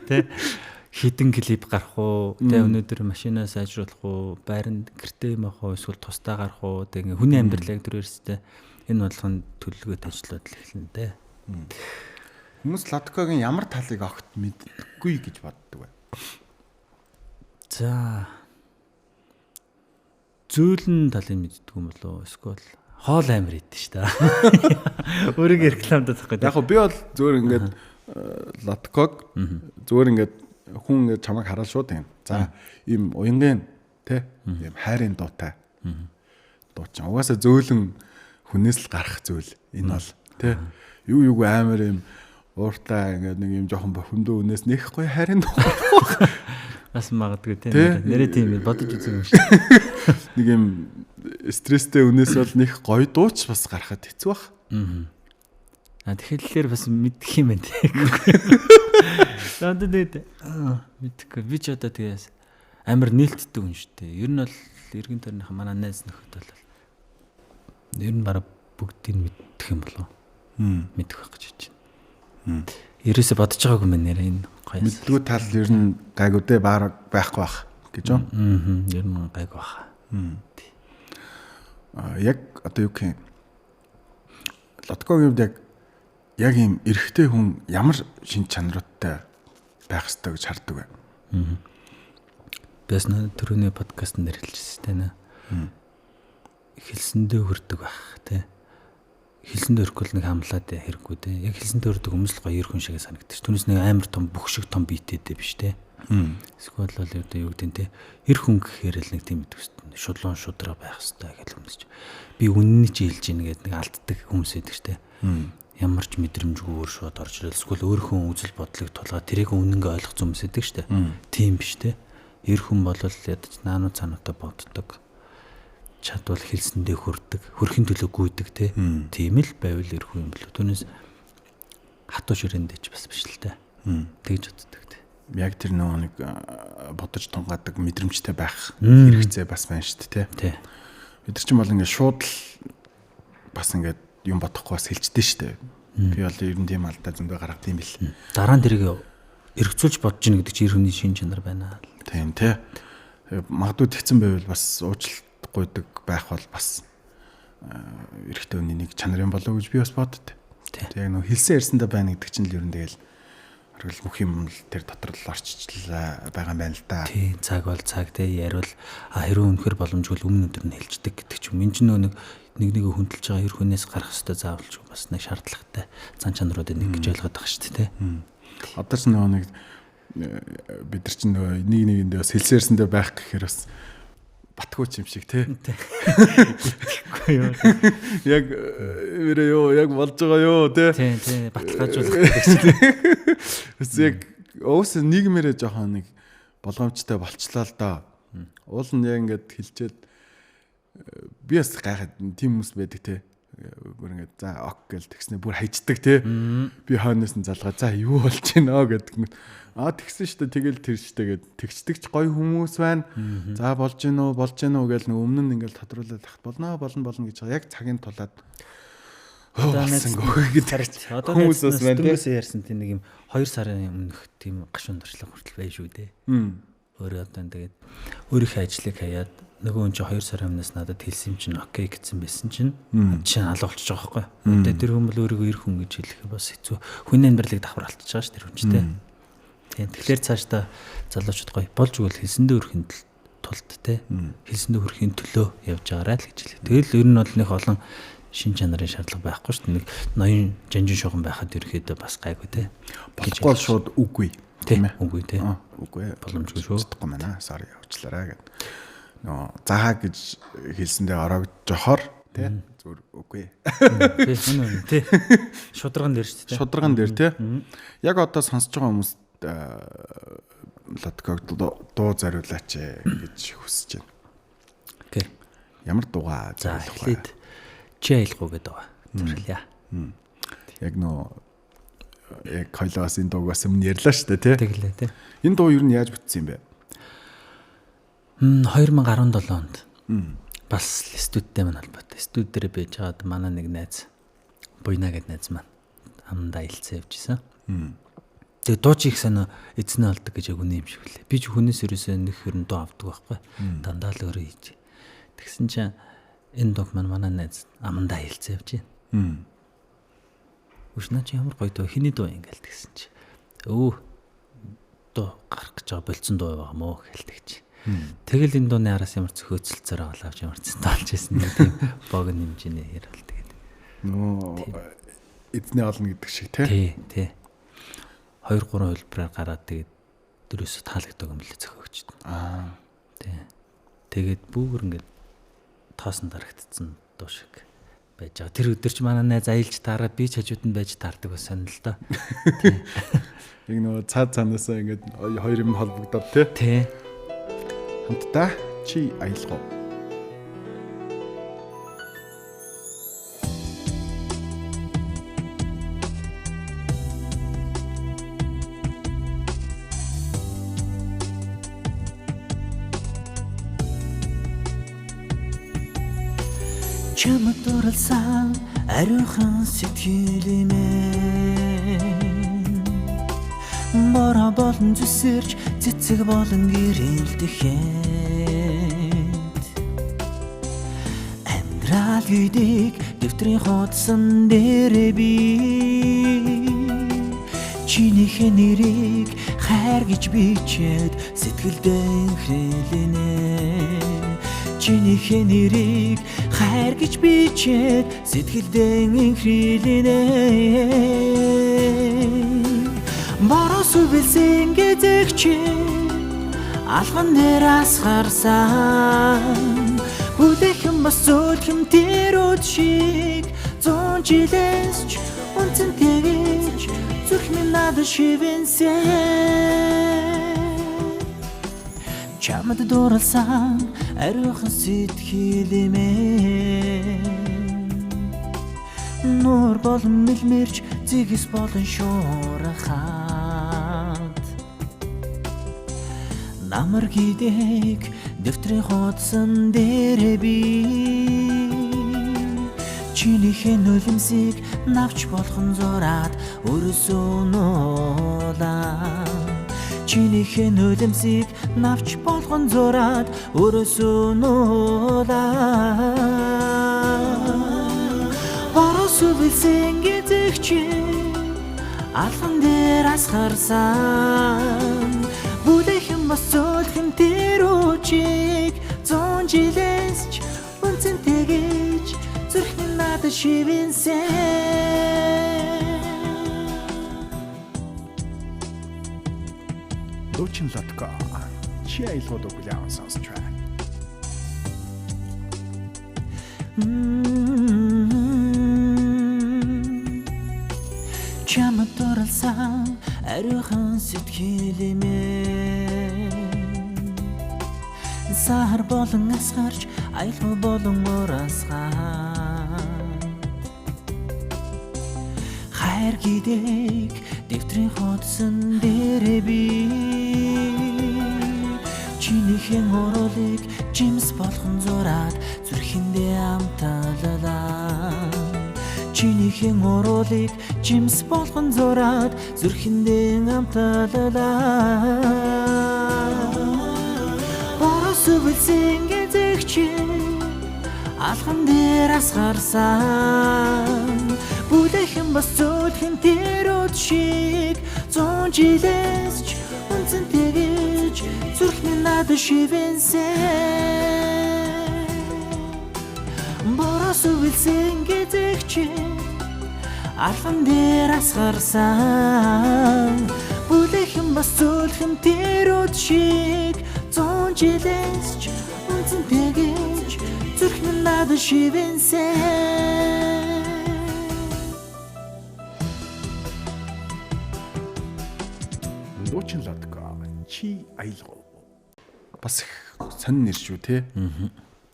S1: тэ хитэн клип гарах уу тэ өнөөдөр машинаа сайжруулах уу байранд гэртээ юм ах уу эсвэл тусдаа гарах уу тэг хүний амьдралыг төрөөстэй энэ болгонд төлөвлөгөөт ажлууд л эхэлнэ тэ.
S2: Хүмүүс Ладкогийн ямар талыг огт мэдгүй гэж боддог вэ?
S1: За зөөлөн талыг мэддэг юм болоо эсвэл хоол амир идэв шүү дээ. Өөрийгөө рекламад тахгүй.
S2: Яг би бол зөөр ингээд Ладког зөөр ингээд хүн ингээд чамайг хараад шууд юм. За ийм уянгийн тэ ийм хайрын дуутай. Дуучин. Угаасаа зөөлөн хүнээс л гарах зүйл энэ бол тэ юу амир ийм ууртай ингээд нэг ийм жоохон бохимдоо үнээс нэх гоё хайрын дуу.
S1: Бас магадгүй тийм нэрээ тийм бодож үзсэн юм шиг.
S2: Нэг юм стресстэй үнээс бол нэг гоё дууч бас гарахад хэцүү бах.
S1: Тэгэхээр бас мэдэх юм байна тийм. Мэдхгүй би ч одоо тэгээс амар нээлттэй хүн шүү дээ. Ер нь бол эргэн тойрныхаа манай найз нөхөд бол ер нь бараг бүгдийг мэддэг юм болов. Мэдэх байх гэж байна. Ерөөсө бодож байгаагүй юм нэрээ энэ гоё.
S2: Мэддгүү тал ер нь гайгүй дээ байхгүй бах гэж юу?
S1: Ер нь гайгүй бах.
S2: Яг одоо юу гэх юм Ладкогийн хувьд яг ийм эрэгтэй хүн ямар шин чанаруудтай байх ёстой гэж хардаг вэ?
S1: Бэс түрүүний подкаст нэр хэлчихсэн тийм ээ. Хэлсэндээ хүрдэг байх тийм. Хэлсэндээ өргөл нэг хамлаад хэрэггүй тийм. Яг хэлсэндээ хүрдэг хүмүүс л гоё хүн шиг санагдчих. Түүнээс нэг амар том бүх шиг том биетэйдээ биш тийм. Эсвэл бол юу гэдэг тийм. Эр хүн гэхээр л нэг тийм мэдвэстэй. Шудлон шудраа байх хэрэгтэй гэж хүмсэж. Би үнэн чи хэлж ийн гэдэг нэг алддаг хүмүүс байдаг шүү дээ. Ямар ч мэдрэмжгүй өөр шууд орж ирэл эсвэл өөрийнхөө үзэл бодлыг тулгаад тэрийг үнэнгээ ойлгох хүмүүс байдаг шүү дээ. Тийм биш тийм. Эр хүн бол ядаж наануу цаануутай боддог. Чадвал хэлсэндээ хүрдэг, хөрхийн төлөө гүйдэг тийм л байвал эр хүн юм болов. Түүнээс хатуу ширээндээ ч бас биш л дээ. Тэгж боддог тийм.
S2: Яг тэр нэг бодож тунгаадаг мэдрэмжтэй байх хэрэгцээ бас байна шүү дээ тий. Бид нар ч юм бол ингээд шууд л бас ингээд юм бодохгүй бас хэлжтэй шүү дээ. Би бол ер нь тийм алдаа зөндөө гаргад юм бил.
S1: Дараа нь тэрийг эргцүүлж бодож ийн гэдэг чинь эр хүний шин чанар байна.
S2: Тийм тий. Магадгүй тэгсэн байвал бас уучлалтгүйдэг байх бол бас эрэгтэй хүний нэг чанар юм болов уу гэж би бас боддог. Яг нэг хэлсэн ярьсандаа байна гэдэг чинь л ер нь тэгэл аргал бүх юм л тэр дотор л орччлаа байгаа юм байна л да.
S1: Тий, цаг бол цаг тий яриул хэрвээ үнэхэр боломжгүй өмнө өдөр нь хэлждэг гэдэг ч юм. Энд ч нэг хүндэлж байгаа эр хүнээс гарах хэвээр заавалч бас нэг шаардлагатай цан чанаруудыг нэг гэж ойлгоод байгаа шүү дээ тий.
S2: Одоо ч нэг бид нар чинь нэгэндээ бас хэлсээрсэндээ байх гэхээр бас батгүй юм шиг тий.
S1: Итгэхгүй юу.
S2: Яг яг болж байгаа юу тий.
S1: Тий, баталгаажуулах гэдэг.
S2: Яг өөс нийгмээрээ жоохон нэг болгоомжтой болчлаа л доо. Уул нь яг ингээд хэлчихэд би бас гайхаад тийм хүмүүс байдаг те. Бүр ингээд за ок гэл тэгснэ бүр хайждаг те. Би хойноос нь залгаа за юу болж байна гэдэг. Тэгсэн шүү дээ тэгэл тэр шүү дээ гэд тэгчдэгч гоё хүмүүс байна. За болж гин үү гэл нэг өмнө нь ингээд тодруулаад тахт болно гэж байгаа. Яг цагийн тулаад болсон гэх
S1: одоо хүмүүсээс ярьсан тийм нэг юм 2 сарын өмнөх тийм гашуун туршлага хүртэл байж шүү дээ. Өөрөө одоо тэгээд өөрийнхөө ажлыг хаяад нөгөө хүн чинь 2 сарын өмнөөс надад хэлсэн чинь окей гэсэн байсан чинь чинь алуулчих байгаа байхгүй. Тэгээд тэр хүн бол өөрийгөө ир хүн гэж хэлэх бас хэцүү. Хүний амьдралыг давхар алдчихж байгаа ш тэр хүн чинь тийм. Тэгэхээр цаашдаа залуучууд гоё болж өгөл хэлсэндээ өрхийн тулд те хэлсэндээ өрхийн төлөө явж байгаарай л гэж хэлээ. Тэгэл ер нь бол нэг олон шин чанарын шаардлага байхгүй шүү дээ. Нэг ноён жанжин шугам байхад ерөөхдөө бас гайгүй те.
S2: Болохгүй шууд үгүй
S1: тийм ээ. Үгүй те.
S2: Үгүй
S1: боломжгүй шүү.
S2: Чадахгүй байна. Sorry явуулчлаарай гэд. Заа гэж хэлсэндээ орогдохоор те зүгээр үгүй.
S1: Тий. Шударган дээр шүү дээ.
S2: Шударган дээр те. Яг одоо сонсож байгаа хүмүүс лотког дуу зариулаач гэж хүсэж байна.
S1: Окей.
S2: Ямар дуугаа
S1: зариулах вэ? Чи аялахгүй гэдэг байгаа. Зөвлөе.
S2: Яг яг хоёлоос энэ дуугаас өмнө ярьлаа шүү дээ тий.
S1: Тэглээ тий.
S2: Энэ дуу юу яаж бүтсэн юм бэ?
S1: 2017 онд. Бас студидтэй маань холбоотой. Студи дээр байж байгаад манай нэг найз Буйна гэдэг найз маань амандаа илцээ явжсэн. Тэгээ дуу чих санаа эзнээ олдог гэж яг үнэ юм шиг үлээ. Би ч хүнээс ерөөсөө нэг хэрэн дуу авдаг байхгүй. Дандаа л өөрөө хийж. Тэгсэн чинь энэ дуу манай найз амандаа илцээ явж байна. Үшнаа чи ямар гоё дуу хиний дуу ингээл тэгсэн чи. Дуу гарах гэж байгаа болцсон дуу байгаа мó гэлдэг чи. Тэгэл энэ дууны араас ямар цөхөөцөлцөөр аваад ямар ч таалж байсан тийм богн хэмжээний ярил тэгээд.
S2: Эзнээ олно гэдэг шиг тий.
S1: Тий. 2-3 хөлбраар гараад тэгээд дөрөөсө таалагддаг юм лээ зөхөөгчд. Тий. Тэгээд бүгэр ингээд тоосон дарагдсан дуу шиг байж байгаа. Тэр өдөр ч манай найз аялж таараад би ч хажууд нь байж таардаг байсан л да. Тий.
S2: Яг нөгөө цаад цаанаасаа ингээд хоёр юм холбогдоод тий.
S1: Тий.
S2: Хамтдаа чи аялах уу?
S1: Чамд дурлсан ариухан сэтгэлэмээ бора болон зүсэрч цэцэг болон гэрэлдэхэд амьдрал гэдэг дэвтрийн хуудсан дээр би чинийхээ нэрийг хайр гэж бичээд сэтгэлдээ хэлэнэ. Чинийхээ нэрийг хайр гэж бичээд сэтгэлдээ хэлэнэ. Борос үбэлсэн гэзэгч алган дээр асгарсан бүдэхэн бас зөөлхөм тэрүүд шиг 100 жилээс ч үнцэнтэйгэж зүрх минь надад шивэнсэн. Чамд дурлсан ариухан сэтгэлэмээ нуур болон мэлмэрч зэгс болон шуурхаад намар гидэг дэвтрийн хуудсан дээр би чинийхээ нулимсыг навч болгон зураад өрөөсөө нуулаа. Чинийхээ нулимсыг навч болгон зураад өрөөсөө нуулаа. Борос үбэлсэн гэзэгч алган дээр асгарсан бүдэхэн бас зөөлхөн тэрүүчийг 100 жилээс ч үнцэнтэйгэж зүрх минь надад шивэнсэн.
S2: Дуучин лотко чи аялгууд хүлээн сонсч байна.
S1: Чамд дурлсан ариухан сэтгэлэмээ сар болон асгарч аялал болон ураасгаа хайр гидэх дэвтрийн хотсон дээрээ би чинийхэн уруулыг жимс болгон зураад зүрхэндээ амталалаа чинийхэн уруулыг жимс болгон зураад зүрхэндээ амталалаа Боросөвлсөн гэзэгч алхан дээр асгарсан бүлэхэн бас зөөлхөн тэрүүд шиг 100 жилээс ч үнцэнтэйгэж зүрхний надад шивэнсэн Боросөвлсөн гэзэгч алхан дээр асгарсан бүлэхэн бас зөөлхөн тэрүүд шиг 100 жилээс ч үнцэнтэйгэж зүрхний надад шивэнсэн
S2: Луучин ладка чи аялгау бас их сонин нэр шүү те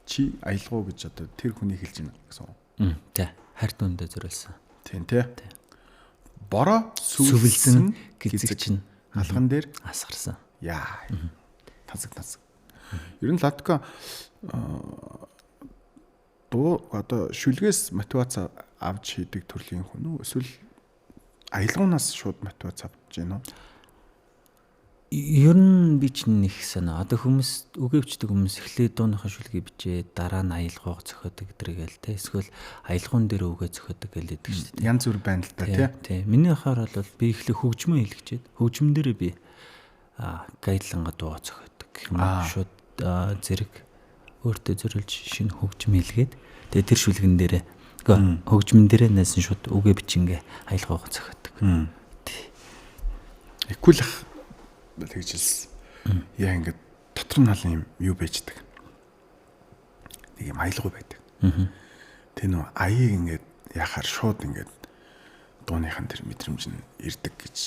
S2: чи аялгау гэж одоо тэр хүний хэлж байна гэсэн.
S1: Тий. Харт үндэ зориулсан.
S2: Тийм те. Бороо
S1: сүвэлсэн гэзэг чинь
S2: алган дээр
S1: асгарсан.
S2: Яа. Тасаг. Ер нь ладка дуу одоо шүлгээс мотивац авч хийдэг төрлийн хүн үү? Эсвэл аялгуунаас шууд мотивац авч гэнэ үү?
S1: Ер нь би ч нэг санаа. Одоо хүмүүс үгээвчдэг хүмүүс эхлээд дууныхаа шүлгээ бичээд дараа нь аялгауг зохиодог гэдэргээл те. Эсвэл аялгуун дээр үгээ зохиодог гэлээдэг шүү дээ.
S2: Янз бүр байна л да
S1: тий. Миний хахаар бол би эхлээ хөгжмөө хэлгчээд хөгжмөн дээрээ би гайдланга дуу зохиодог. Шууд зэрэг өөртөө зориулж шинэ хөгжим хэлгээд тэгээ тэр шүлгэн дээрээ хөгжмөн дээрээ нээсэн шууд үгээ бичингээ аялгауг зохиодог. Тий.
S2: Экүлх тэгжилсэн. Яа ингээд дотор нь хал юм юу байждаг. Нэг юм аялгау байдаг. Тэ нөө аяыг ингээд яхаар шууд ингээд дууныхан тэр мэдрэмж нь ирдэг гэж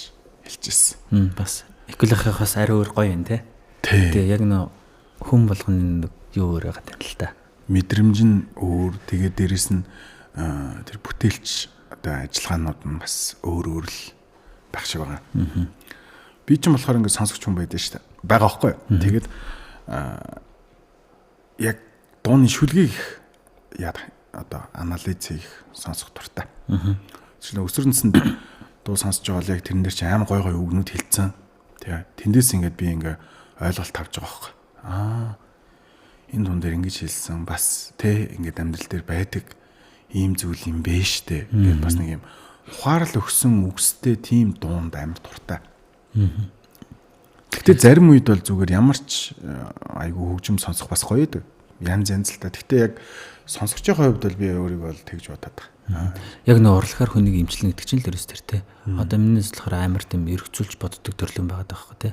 S2: хэлчихсэн.
S1: Бас экүлхэх бас ари өөр гоё юм те. Тэгээ яг нөө хүн болгоны юу өөр байгаа юм л та.
S2: Мэдрэмж нь өөр тэгээ дээрэс нь тэр бүтээлч одоо ажиллагаанууд нь бас өөр л байх шиг байгаа. Би ч юм болохоор ингээд сонсогч хүн байдаг шүү дээ. Байгаа байхгүй. Тэгээд яг дууны шүлгийг одоо анализ хийх сонсох дуртай. Жишээ нь өсвөр наснд дуу сонсож байгаа л яг тэрэн дээр чи аим гой үгнүүд хэлсэн. Тэгээ тэндээс ингээд би ингээд ойлголт авч байгаа байхгүй. Энэ дуун дээр ингэж хэлсэн бас тэ ингээд амьдрал дээр байдаг ийм зүйл юм бэ штэ. Тэгээд бас нэг юм ухаарл өгсөн үгстэй тийм дуунд амар дуртай. Гэхдээ зарим үед бол зүгээр ямар ч айгүй хөгжим сонсох бас гоё дээ. Янз л та. Гэхдээ яг сонсогчийн хувьд бол би өөрийгөө бол тэгж бодоод байгаа.
S1: Яг нөө урлагаар хүнийг имчилнэ гэдэг чинь л ерөөс тэр те. Одоо минийс болохоор амар тийм эргцүүлж боддог төрлөн байгаад байгаа байхгүй те.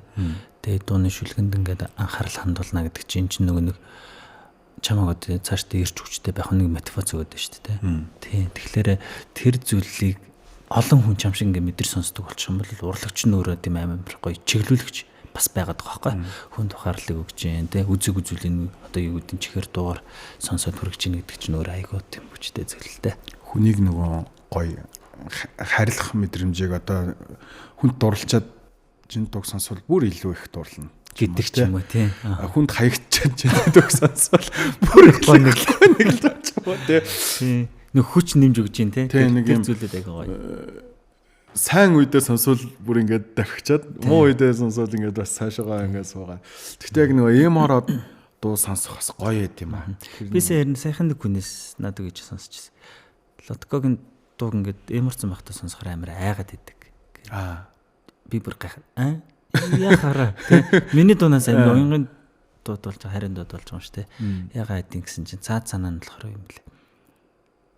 S1: Тэгээд дууны шүлгэнд ингээд анхаарал хандуулна гэдэг чинь нөгөө нэг чамаг одоо цаашдаа ирч хүчтэй байх нэг мотивац өгöd байна шүү дээ те. Тэгэхээр тэр зүйлийг олон хүн чам шиг ингээд мэдэр сонсдог болчих юм бол урлагч нь өөрөө тийм амар гоё чиглүүлэгч бас байгаад байгаа байхгүй. Хүн тухаарлыг өгч जैन те. Үзэг үзүүлийн одоо юу гэдэг чихэр дуугаар сонсоод хүрэж ийн гэдэг чинь өөр айгуу тийм хүчтэй зүйлтэй.
S2: Хүнийг нөгөө гоё харилах мэдрэмжийг одоо хүнд дурлцаад жин дог сонсвол бүр илүү их дурлна
S1: гэдэг ч юм уу тий.
S2: Хүнд хаягдчаад жин дог сонсвол бүр илүү нэг л ч юм уу тий.
S1: Нэг хүч нэмж өгч जैन тий. Тэр зүйлүүд айгаа гоё.
S2: Сайн үедээ сонсвол бүр ингээд давхичаад муу үедээ сонсвол ингээд бас цаашаа ингээд суугаа. Тэгтээ яг нөгөө ийм ороод дуу сонсох бас гоё юм аа.
S1: Би саяхан нэг хүнээс надад гэж сонсчихсан. Лоткогийн дуу ингээд эмэрсэн байхдаа сонсохоор амар айгаад идэг. Би бүр гайхав. Яхаараа тий. Миний дуунаас амар уянгын дууд болж харин дууд болж байгаа юм шүү дээ. Ягаад гэдэг гэсэн чинь цаад санаа нь болохоор юм блэ.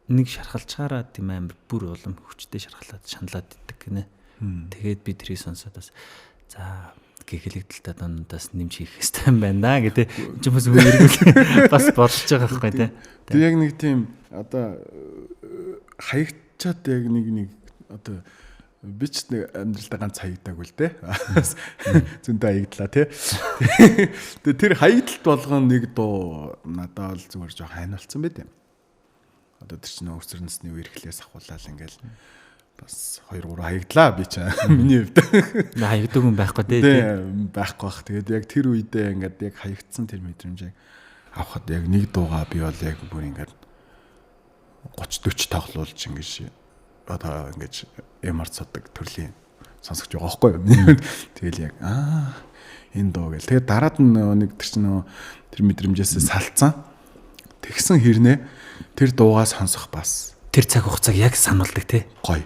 S1: Нэг шархалчаараа тийм амар бүр улам хүчтэй шархалаад шаналаад иддэг гинэ. Тэгээд би тэрийг сонсоод бас за гэхэлэгдэлтэй дундаас нэмж хийх хэрэгтэй юм байна да гэдэг хүмүүс үргэлж бас бодож байгаа байхгүй тий.
S2: Тэг яг нэг тийм одоо хаягдчаад яг нэг одоо би ч амьдралдаа ганц хаягдаг үл дээ. Зөндөө хаягдлаа тий. Тэгээ тэр хаягдалт болгон нэг дуу надад бол зүгээр жоо хайнуулсан байт юм. Одоо тэр чинь өсвөр насны үе ирэхлээс ахуулаад ингээл бас 2 3 хаягдлаа би ч миний хувьд.
S1: Хаягдаг хүн байхгүй тий.
S2: Байхгүй бах. Тэгээд яг тэр үедээ ингээд яг хаягдсан тэр мэдрэмжийг авахад яг нэг дуугаа би бол яг бүр ингээд 30 40 тоглуулж ингэж одоо ингэж ямар цодог төрлийн сонсогч байгаа байхгүй юу. Тэгэл яг энэ дуу гэл. Тэгээд дараад нь нэг тэр чинь тэр мэдрэмжээс салцсан. Тэгсэн хэрнээ тэр дуугаа сонсох бас
S1: тэр цаг хугацааг яг сануулдаг тий.
S2: Гоё.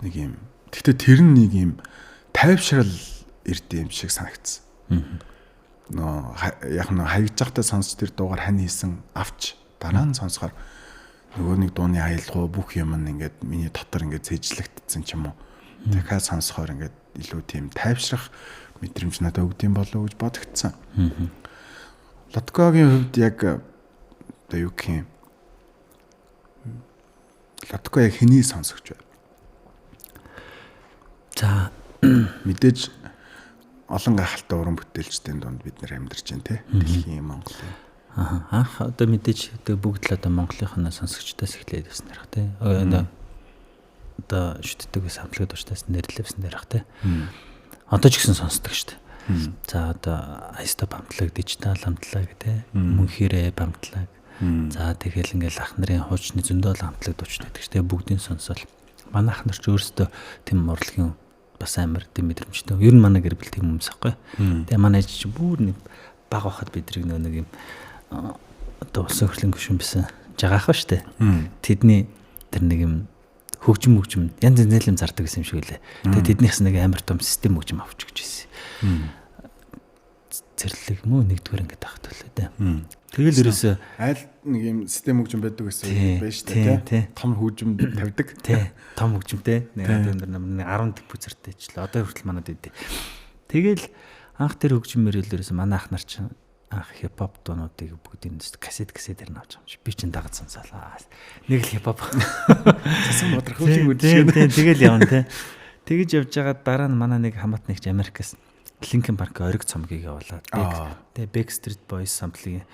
S2: Нэг юм. Гэхдээ тэр нь нэг юм тайвшрал ирдэ юм шиг санагдсан. Яг нь хаягж байхдаа сонсч тэр дуугаар хань хийсэн авч дараа нь сонсохоор нөгөө нэг дууны аялал бүх юм ингээд миний дотор ингээд цэжлэгдсэн ч юм уу. Дахиад сонсохоор ингээд илүү тийм тайвшрах мэдрэмж надад өгд юм болов уу гэж бодогдсон. Лоткогийн хувьд яг одоо юу гэх юм. Лотко яг хэний сонсогч вэ?
S1: За
S2: мэдээж олон гайхалтай уран бүтээлчдийн дунд бид нэр амьдарч байна те. Дэлхийн Монголын.
S1: Анх одоо мэдээж бүгд л одоо Монголынхаа сонсогчдоос эхлээд байсан нэрх те. Одоо шүтдэг самтлагд уучтаас нэрлэвсэн нэрх те. Одоо ч гэсэн сонсдог шүү дээ. За одоо Айстоп хамтлаг, дижитал хамтлаг те. Мөнхирээ хамтлаг. За тэгэл ингээл ах нарын хуучны зөндөө хамтлаг дуучтай гэдэг чинь бүгдийн сонсол. Манай ах нар ч өөрсдөө тийм урлагийн бас амар тийм мэдрэмжтэй. Ер нь манай гэр бүл тийм хүмүүс аахгүй. Тэгээ манай ээж чи бүр нэг баг байхад бидрийг нэг юм одоо улсын хурлын гишүүн байсан жагаах ба штэ. Тэдний тэр нэг юм хөгжим янз янзын зардаг гэсэн юм шиг үлээ. Тэгээ тэднийхс нэг амар том систем хөгжим авч өгч ирсэн. Зэрлэг мөө нэгдүгээр ингээд авах төлөө дээ. Тэгэл ерөөсөө
S2: аль нэг юм систем хөгжим байдаг гэсэн байж тээ тий. Том хөгжим тавьдаг.
S1: Тий. Том хөгжимтэй. Нэг өндөр нэг 10 бүцэртэй ч л одоо хүртэл манад өгдөө. Тэгэл анх тэр хөгжим мөрөлдөрөөс манай ах нар чинь анх хипхоп дуунуудыг бүгдийг кассетээр нь авч байгаа юм чи. Би чинь дагаж сонсоолаа. Нэг л хипхоп.
S2: Цасан бодрохын үдшиг.
S1: Тэгэл явна тий. Тэгэж явж байгаа дараа нь манай нэг хамаатнагч Америкаас Linkin Park ориг цомгийг явуулаад тэгээ Backstreet Boys самплын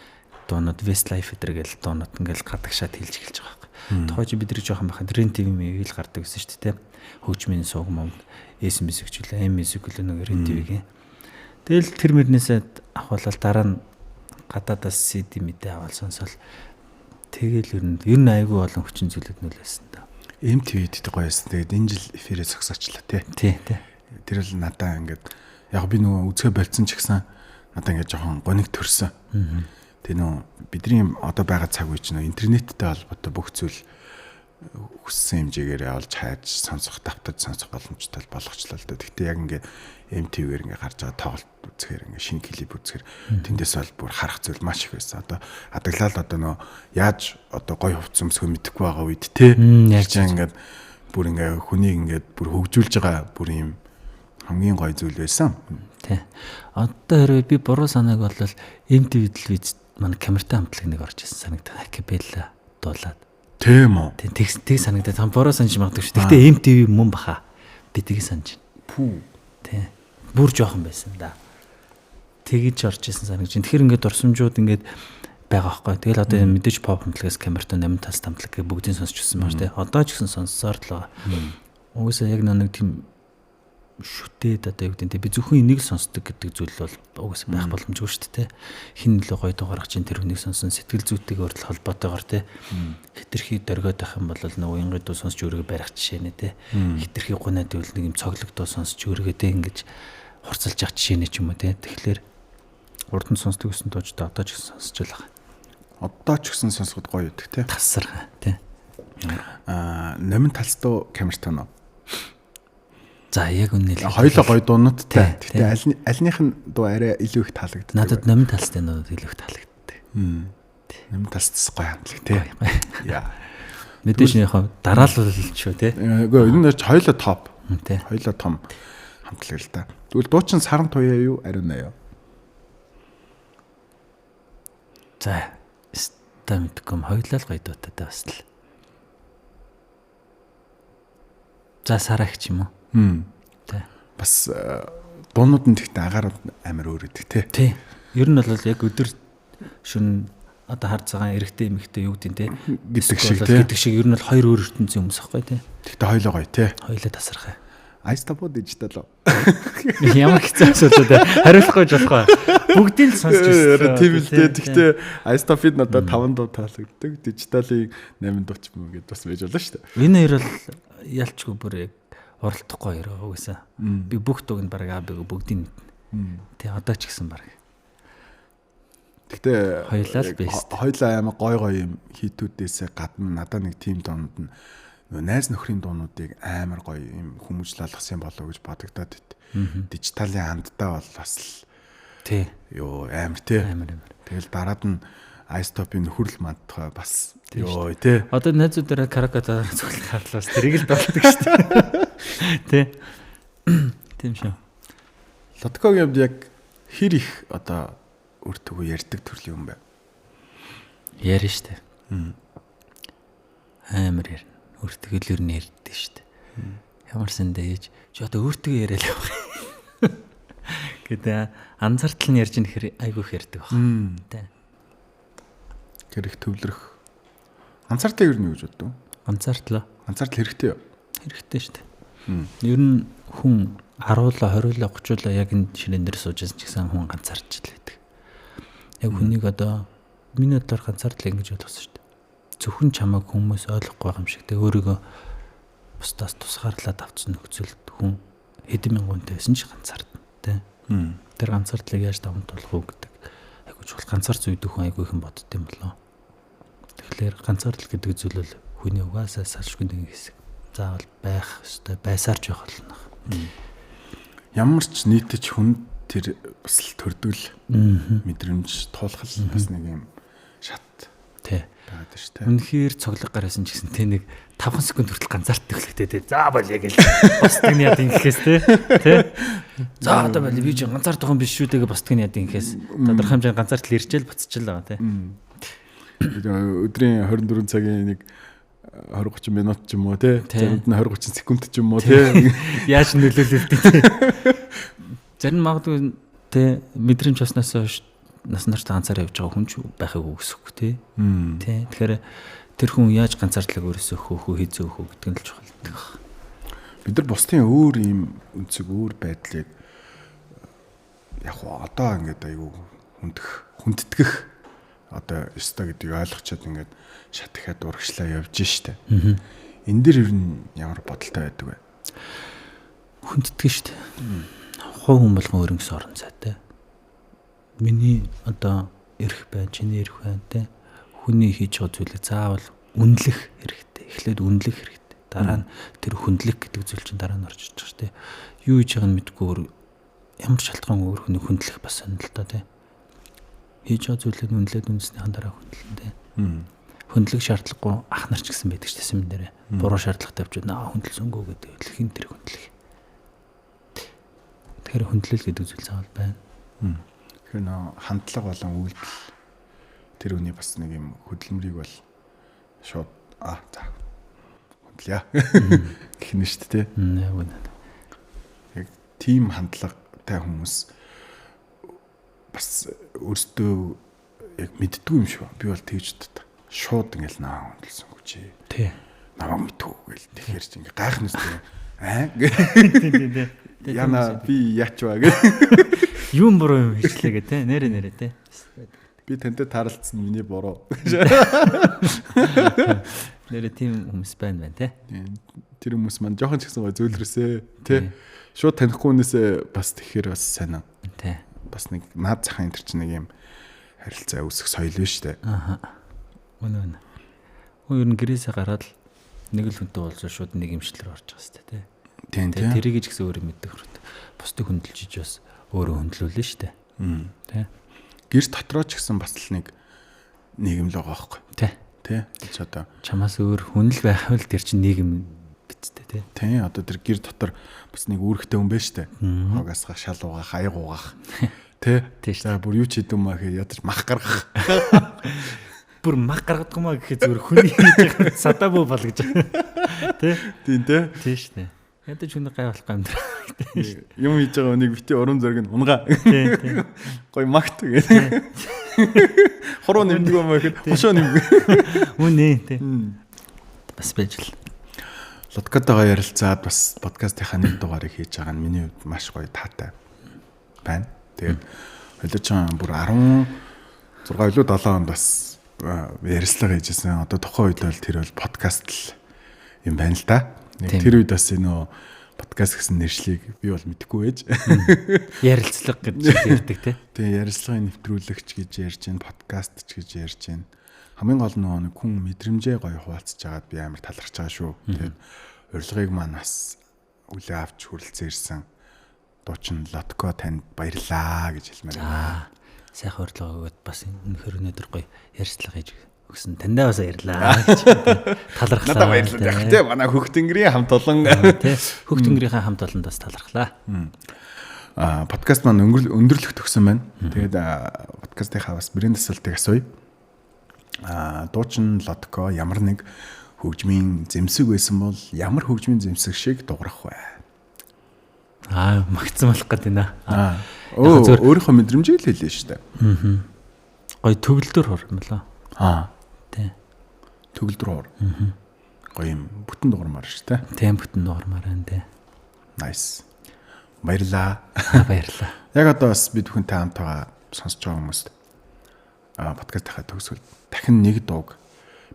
S1: дуунууд Westlife гэдэг л дуунууд ингээл гадагшаад хэлж эхэлж байгаа юм. Тохойч бид нар жоохон бахад Ren TV мэйл гардаг гэсэн шүү дээ. Хөгжмийн сууг мом SMS хөгжүүлээ, MS хөгжүүлээ нэг Ren TV-гийн. Тэгэл тэр мөрнөөсөө авахлал дараа нь гадаадаас CD мэдээ аваад сонсоол. Тэгэл ер нь айгүй олон хүчин зүйлүүд нөлөөсөн та.
S2: MTV-д гоёсэн. Тэгээд энэ жил эфирээ зогсоочлаа тий.
S1: Тий.
S2: Тэр л надаа ингээд яг би нөгөө үзгээ болцсон ч гэсэн надаа ингээд жоохон гониг төрсөн. Тэгээ нөгөө бидний одоо байгаа цаг үе чинь интернеттэй холбоотой бүх зүйл хүссэн хэмжээгээр олж хайж сонсох, давтаж сонсох боломжтой болгочлаа л да. Гэхдээ яг ингээд MTV-гээр ингээд гарч байгаа тоглолт үзэхээр ингээд шинэ клип үзэхээр тэндээс бол бүр харах зүйл маш их байсан. Одоо адаглал одоо нөгөө яаж одоо гоё хувц өмсгөө мэдэхгүй байгаа үед те яаж ингээд бүр ингээд хүнийг ингээд бүр хөгжүүлж байгаа бүр юм хамгийн гоё зүйл байсан.
S1: Тий. Одоо хэрвээ би буруу санааг бол MTV-д л биз манай камертай хамтлаг нэг орж ирсэн санагдав. Акапелла дуулаад.
S2: Тийм үү.
S1: Тэг санагдаад там буруу санаж магадгүй шүү. Гэхдээ MTV мөн баха. Би тийг санаж байна.
S2: Пүү.
S1: Тий. Бүр жоохон байсан да. Тэгэж орж ирсэн санагдаж байна. Тэгэхээр ингээд дурсамжууд ингээд байгаа байхгүй. Тэгэл одоо мэдээж pop хамтлагаас камертай 8 тас хамтлаг гэ бүгдийг сонсч үзсэн байна тий. Одоо ч гэсэн сонссоор л байгаа. Угсаа яг нэг тийм шүтээд одоо юу гэдэг би зөвхөн энийг сонсдог гэдэг зүйл бол угсаа байх боломжгүй шүү дээ. Хин нөлөө гоё дугаарах чинь тэр хүнийг сонсон сэтгэл зүйтэйгээр л холбоотойгоор те хитрхи дөргөөд байх юм бол нөгөө ингийн дуу сонсч өөрийгөө барих жишээ нэ те хитрхи гунаад ивэл нэг юм цоглог дуу сонсч өөрийгөө те ингэж хурцлж явах жишээ нэ ч юм уу те тэгэхээр урд нь сонсдог гэсэн дуучдаа одоо ч гэсэн сонсч байгаа.
S2: Одоо ч гэсэн сонсоход гоё өгдөг те
S1: тасархаа те
S2: номин талстуу камертай нөө.
S1: За яг үнэхээр
S2: хоёулаа гоё дуунуудтай. Гэхдээ альных нь дуу арай илүү их таалагддаг.
S1: Надад номин талстай нууд илүү их таалагддаг.
S2: Номин талстас гоё хамтлаг тий. Яа.
S1: Мэдээж яг дараалал шүү тий.
S2: Үгүй энэ хоёулаа топ.
S1: Тий.
S2: Хоёулаа том хамтлаг л да. Тэгвэл дуучин саран туяа юу ариун аа юу?
S1: За ста мэдгүй хоёулаа л гоё дуутай бас л. За сарагч юм уу? Тэ.
S2: Бас дуунууд нь тэгтээ агаарууд амар өөр өгдөг те.
S1: Тий. Ер нь бол яг өдөр шөнө одоо хар цагаан эрэгтэй эмэгтэй юу гэдэг те гэдэг шиг ер нь бол хоёр өөр ертөнцийн хүмүүс аахгүй те.
S2: Тэгтээ хоёлоо гоё те.
S1: Хоёлоо тасархаа.
S2: Айстапо дижитал.
S1: Ямар хэцүү асуудал те. Хариулахгүй болохоо. Бүгдийг л сонсч
S2: байсан. Тийм л те. Тэгтээ айстапид надад 5 дуу таалагддаг. Дижиталыг 8 дууч юм гээд бас байж болно шүү дээ.
S1: Энэ хоёр бол ялчгүй бүр яг оролдохгүй хоёр угаасаа. Би бүх дууг нь баг аабыг бүгдийг тий одоо ч гэсэн баг.
S2: Тэгтээ
S1: хоёлаа л бест.
S2: Хоёлаа амар гой юм хитүүдээсээ гадна надад нэг тим доонод нь найз нөхрийн дуунуудыг амар гоё юм хүмүүжлалгасан болов гэж бодогдоод байт. Дижиталын андтаа бол бас л
S1: тий.
S2: Йоо амар тий.
S1: Амар.
S2: Тэгэл дараад нь айстопын нөхөрл мандтгай бас ёо тий.
S1: Одоо найзуудаараа каракатаар зөвлөх харлаас тэрийг л болдог шүү дээ. Тий. Тийм шүү.
S2: Лоткогийн хувьд яг хэр их одоо өртөгөө ярьдаг төрлийн юм бэ?
S1: Ярина шүү дээ. Амар ярина. Өртөгөл ер нь ярьдээ шүү дээ. Ямар сандаа ээж чи одоо өртөгөө яриад явах. Гэдэг анзаартал нь ярьж нэхэр айгүйх ярьдаг баг. Тий.
S2: Тэр их төвлөрөх. Анзаартал ер нь юу гэж боддог?
S1: Анзаартал
S2: хэрэгтэй юу?
S1: Хэрэгтэй шүү дээ. Ер нь хүн 10-ла 20-ла 30-ла яг энэ шинэн дээр сууж байсан ч гэсэн хүн ганцаарч л байдаг. Яг хүнийг одоо миний бодлоор ганцаардлаа ингэж ойлгосон шүү дээ. Зөвхөн чамайг хүмүүс ойлгохгүй юм шиг те өөрийгөө бусдаас тусгаарлаад авцсан нөхцөлд хүн хэдэн мянган хүнтэй байсан ч ганцаардна те. Тэр ганцаардлыг яаж даван туулах уу гэдэг айгуу чухал. Ганцаарч үйдэх хүн айгуу их бодд юм болоо. Тэгэхээр ганцаардл гэдэг зүйл бол хүний угаасаа салшгүй нэг хэсэг. Заавал байх ёстой, байсаарч явах болно.
S2: Ямар ч нийтэж хүн тэр бас л төрдөл мэдрэмж туулах бас нэг юм шат
S1: тий.
S2: Байгаад шүү дээ.
S1: Үнэхээр цоглог гарсан ч гэсэн тэ нэг 5 секунд хүртэл ганцаард төглөхтэй тий. За бол яг л босдгийг нь яд ингэхээс тий. За одоо бол би ч ганцаард байгаа юм биш шүү дээ гэж босдгийг нь яд ингэхээс тодорхой хэмжээний ганцаард л ирчээл буцчихлаа тий.
S2: Өдрийн 24 цагийн нэг 20-30 минут ч юм уу тий. Заримд нь 20-30 секунд ч юм уу тий.
S1: Яаж нөлөөлөлтэй тий. Зарим магадгүй тий мэдрэмж баснаас хойш наснаар ганцаар явж байгаа хүн ч байхыг үгүйсэхгүй тий. Тий. Тэгэхээр тэр хүн яаж ганцаардлаг өөрөөсөө хөөхөө хийзөөхөө гэдэг нь л чухал байдаг.
S2: Бид нар бусдын өөр ийм үнцэг өөр байдлыг яг одоо ингээд аюу хүндэтгэх одоо ёстой гэдгийг ойлгочоод ингээд шат ихад урагшлаа явж штэ. Энэ дэр ер нь ямар бодолтой байдаг вэ?
S1: Хүндэтгэж штэ. Хов хүн болгон өөрөнгөс орон цайтай. Миний одоо эрх байна, чиний эрх байна те. Хүний хийж байгаа зүйлээ заавал үнэлэх хэрэгтэй. Эхлээд үнэлэх хэрэгтэй. Дараа нь тэр хүндлэх гэдэг зүйл чинь дараа нь орж иж байгаа те. Юу хийж байгааг нь мэдгүй ямар шалтгаан өөр хүний хүндлэх бас сонирхол л та те. Хийж байгаа зүйлээ үнэлээд үнснийхэн дараа хүндлэн те. Хөндлөх шаардлагагүй ах нар ч гэсэн байдаг ч гэсэн юм дээрээ. Буруу шаардлага тавьж наа хөндлөсөнгөө гэдэг хин тэр хөндлөх. Тэгэхээр хөндлөл гэдэг зүйл заавал байна.
S2: Тэгэхээр нөө хандлага болон үйлдэл тэр үний бас нэг юм хөдөлмөрийг бол шууд за хөндлөе гэх нь шүү дээ. Яг тийм хандлагатай хүмүүс бас өөртөө яг мэддгүй юм шиг. Би бол тэгж боддог. Шууд ингээл наа хөндлөсөнгөө чи.
S1: Тий.
S2: Намайг мэдгүй гэл тэгэхээр чи ингээ гайхнаас
S1: тий.
S2: Яна би яач вэ гэ.
S1: Юм буруу юм хийчлээ гэ тэ нэрэ тэ.
S2: Би тантай таарлцсан миний буруу.
S1: Нэрэ тийм хүмүүс байна тэ.
S2: Тэр хүмүүс маань жоохон ч гэсэн гой зөөлрөөсөө тэ. Шууд танихгүй хүнээсээ бас тэгэхээр бас сайн аа.
S1: Тэ.
S2: Бас нэг наад захын энэ чинь нэг юм харилцаа үүсэх соёл биш үү?
S1: Үнэн. Өөр нь гэрээсээ гараад нэг л хүнтэй уулзаа шууд нэг юмшлэр орж байгаа сте тэ.
S2: Тийм.
S1: Тэрийг ч гэсэн өөрөө мэддэг хэрэгтэй. Бусдыг хөндлөж иж бас өөрөө хөндлүүлнэ штэ. Тэ.
S2: Гэр дотроо ч гэсэн бас л нэг нийгэм л байгаа байхгүй. Тэ. Чи одоо
S1: чамаас өөр хүн л байх бол тэр чинь нийгэм бицтэй тэ.
S2: Тэ. Одоо тэр гэр дотор бас нэг үүрэгтэй хүн байна штэ. Хогасгах, шал угаах, аяг угаах. Тэ. За бүр юу ч хийдэм маа гэхэд ядаж мах гаргах.
S1: Бүр мах гаргадаг маа гэхэд зүгээр хүний хийж садаа бөө болгож. Тэ.
S2: Тийм тэ.
S1: Тийм штэ. Ядаж хүний гай болох юм даа.
S2: Юм хийж байгаа хүнийг бити уран зориг нь унгаа. Гой магт гэдэг. Хороо нэмдэг юм аа гэхэд хошоо нэмдэг.
S1: Үнэ тий. Бас байж л.
S2: Лодкотойгоо ярилцаад бас подкастынхаа нэг дугаарыг хийж байгаа нь миний хувьд маш гоё таатай байна. Тэгээд холиоч бүр 16 илүү 7 онд бас ярилцлага хийжсэн. Одоо тухайн үед бол тэр бол подкаст л юм байна л да. Тэр үед бас энэ подкаст гэсэн нэршлиг би бол мэдэхгүй байж.
S1: Ярилцлага гэж ярьдаг тий.
S2: Тэгээ ярилцлагын нэвтрүүлэгч гэж ярьж байна, подкаст ч гэж ярьж байна. Хамгийн гол нь хүн мэдрэмжээ гоё хуваалцаж байгаад би амар талархаж байгаа шүү. Тэгээд урилгыг маань бас үлээ авч хүрэлцэн ирсэн. Дуучин Лотко танд баярлаа гэж хэлмээр байна.
S1: Сайхан урилга өгөөд бас өнөхөр өнөдөр гоё ярьцлага хийж өгсөн. Тандаа бас баярлаа гэж талархлаа.
S2: Надад баярлалаа. Тэ манай Хөх тэнгэрийн хамт олон
S1: тий. Хөх тэнгэрийн хамт олонд бас талархлаа.
S2: Подкаст маань өндөрлөх төгсөн байна. Тэгээд подкастынхаа бас брэнд асуултыг асууя. Дуучин Лотко ямар нэг хөгжмийн зэмсэг байсан бол ямар хөгжмийн зэмсэг шиг дуурах вэ?
S1: Магтсан болох гэдэг нэ.
S2: Өөрийнхөө мэдрэмжийг л хэлээ шүү дээ.
S1: Гоё төгөлдөр хор юм лээ. Тий.
S2: Төгөлдөр хор. Гоё юм бүтэн дуурмаар шүү дээ.
S1: Тийм бүтэн дуурмаар байна тий.
S2: Nice. Баярлаа.
S1: Баярлаа.
S2: Яг одоо бас бид бүхэнтэй хамт байгаа сонсож байгаа хүмүүст подкастынхаа төгсгөл дахин нэг дууг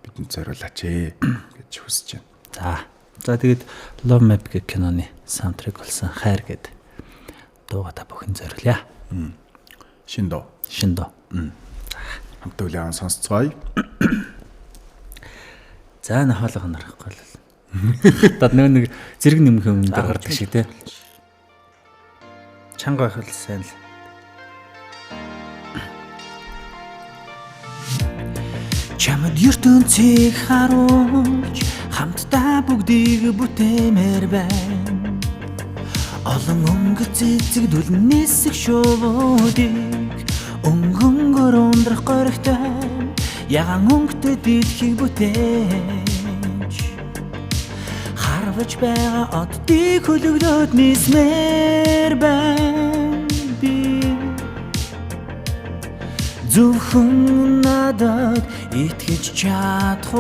S2: бидэнд зориулаач гэж хүсэж байна.
S1: За тэгээд Love Map гэх киноны саундтрек болсон Хайр гэд дууга та бүхэн зориулъя.
S2: Шин дуу. Хамтаа үлээн сонсцгоё.
S1: За хоолойгоо нарахгүй л. Дад нэг зэрэг нэмэх юм дээр гардаг шиг те. Чанга байх л сайн л. Чамд ертөнцийг харуулж хамтдаа бүгдийг бүтээмээр байна. Олон өнгө цэцэгдүүл нисэх шувуудыг өнгөнгөр ундрах горигтой ягаан өнгөтэй дэлхийг бүтээж харваж байгаа оддыг хөлөглөөд нисмээр байна би. Зөвхөн надад итгэж чадах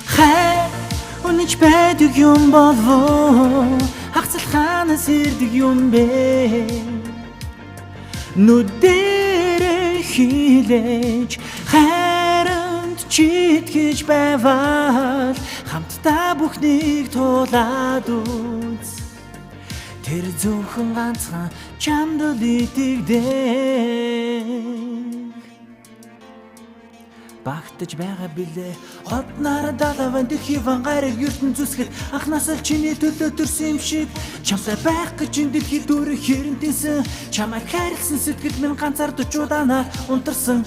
S1: хайр үнэж байдаг юм болов хагцлаханаас ирдэг юм бэ. Нүдэрэ хилээж хайранд читгэж байвал хамтдаа бүхнийг туулаад үз. Тэр зөвхөн ганцхан чамд л итгэдэг багтаж байгаа билээ. Однаар далаван дэлхийвэн гарыг ертөн зүсгэд анхнаас л чиний төлөө төрсөн юм шиг чамсай байх гэж дэлхий дүүрэн хэрэнтэнсэн чамайг хайрлсан сэтгэл минь ганцаардаж удаанаар унтарсан.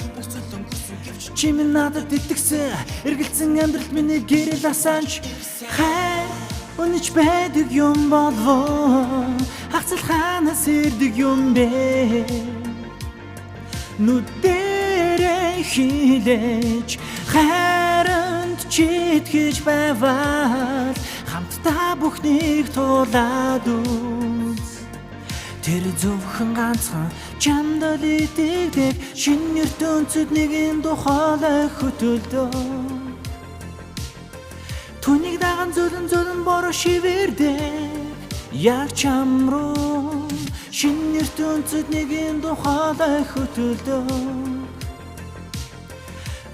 S1: Чи минь надад итгэсэн эргэлцэн амьдралд миний гэрэл асаанч хайр үнэж байдаг юм болов хагцлаханаас ирдэг юм бэ. Нүдэрэ хилээж хайранд читгэж байвал хамтдаа бүхнийг туулаад үз. Тэр зөвхөн ганцхан чамд л итгэдэг шинэ ертөнцид нэгэн тухайлах хөтөлдөө. Түүнийг даган зөлөн бороо шивэрдэг яг чам руу шинэ ертөнцид нэгэн тухайлах хөтөлдөө.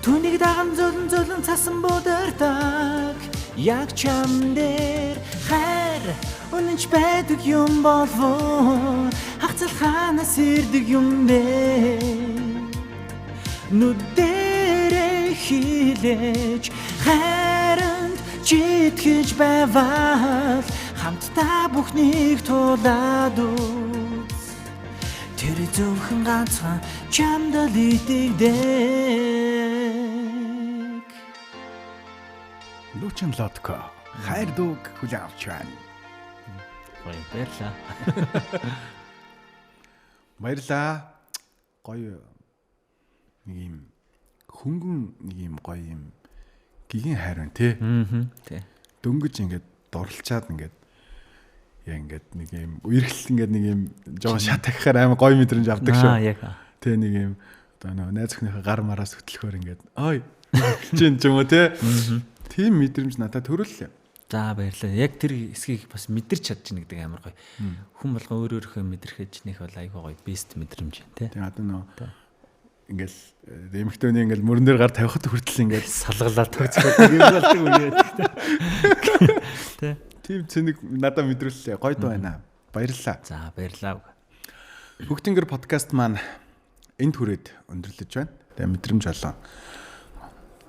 S1: Түүнийг даган зөлөн цасан будирдаг яг чам дээр хайр үнэнч байдаг юм болов хагцлаханаас ирдэг юм бэ. Нүдэрэ хилээж хайранд читгэж байвал хамтдаа бүхнийг туулаад үз. Тэр зөвхөн ганцхан чамд л итгэдэг.
S2: Дуучин Лотко хайр дууг хүлээн авч байна.
S1: Баярлалаа.
S2: Баярлаа. Гоё нэг юм хөнгөн нэг юм гоё юм гигэн хайр байна те.
S1: Тий.
S2: Дөнгөж ингээд дурлцаад ингээд яа ингээд нэг юм үерхэл ингээд нэг юм жоон шат тахихаар амар гоё мэдрэмж авдаг шүү.
S1: Яг.
S2: Тэ нэг юм одоо нөгөө найз өхнийхээ гар мараас хөтлөхөөр ингээд ой чинь ч юм уу те. Тийм мэдрэмж надад төрүүллээ.
S1: За баярлалаа. Яг тэр эсхийг бас мэдэрч чадж байна гэдэг амар гоё. Хүн болго өөрөөхөө мэдэрхэж нэх бол айгүй гоё бест мэдрэмж те.
S2: Тэгээ одоо нөгөө ингээл эмхтөний ингээл мөрөн дээр гар тавихад хүртэл ингээл
S1: салгалаа төгсгөө юм болдог үгээд те.
S2: Тийм цэник надад мэдрүүллээ. Гоё дуу байна. Баярлалаа.
S1: За баярлалаа.
S2: Бүгдингэр подкаст маань энд хүрээд өндөрлөж байна. Тэгээ мэдрэмж болон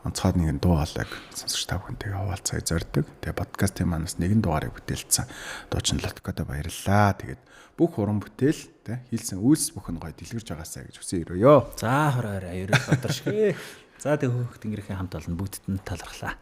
S2: онцгой нэгэн дуу хоолойг сонсогч та бүхэнтэйгээ хуваалцахыг зорддог. Тэгээ подкастын манаас нэгэн дугаарыг бүтээлсэн дуучин Лоткодо баярлалаа. Тэгээд бүх уран бүтээл тэ хийлсэн үйлс бүхэн гоё дэлгэрж байгаасаа гэж хүсье өрөөё.
S1: За хорой ерөө бодршгэ. За тэг хөөх тэнгэрийн хамт олон бүгдд нь талархлаа.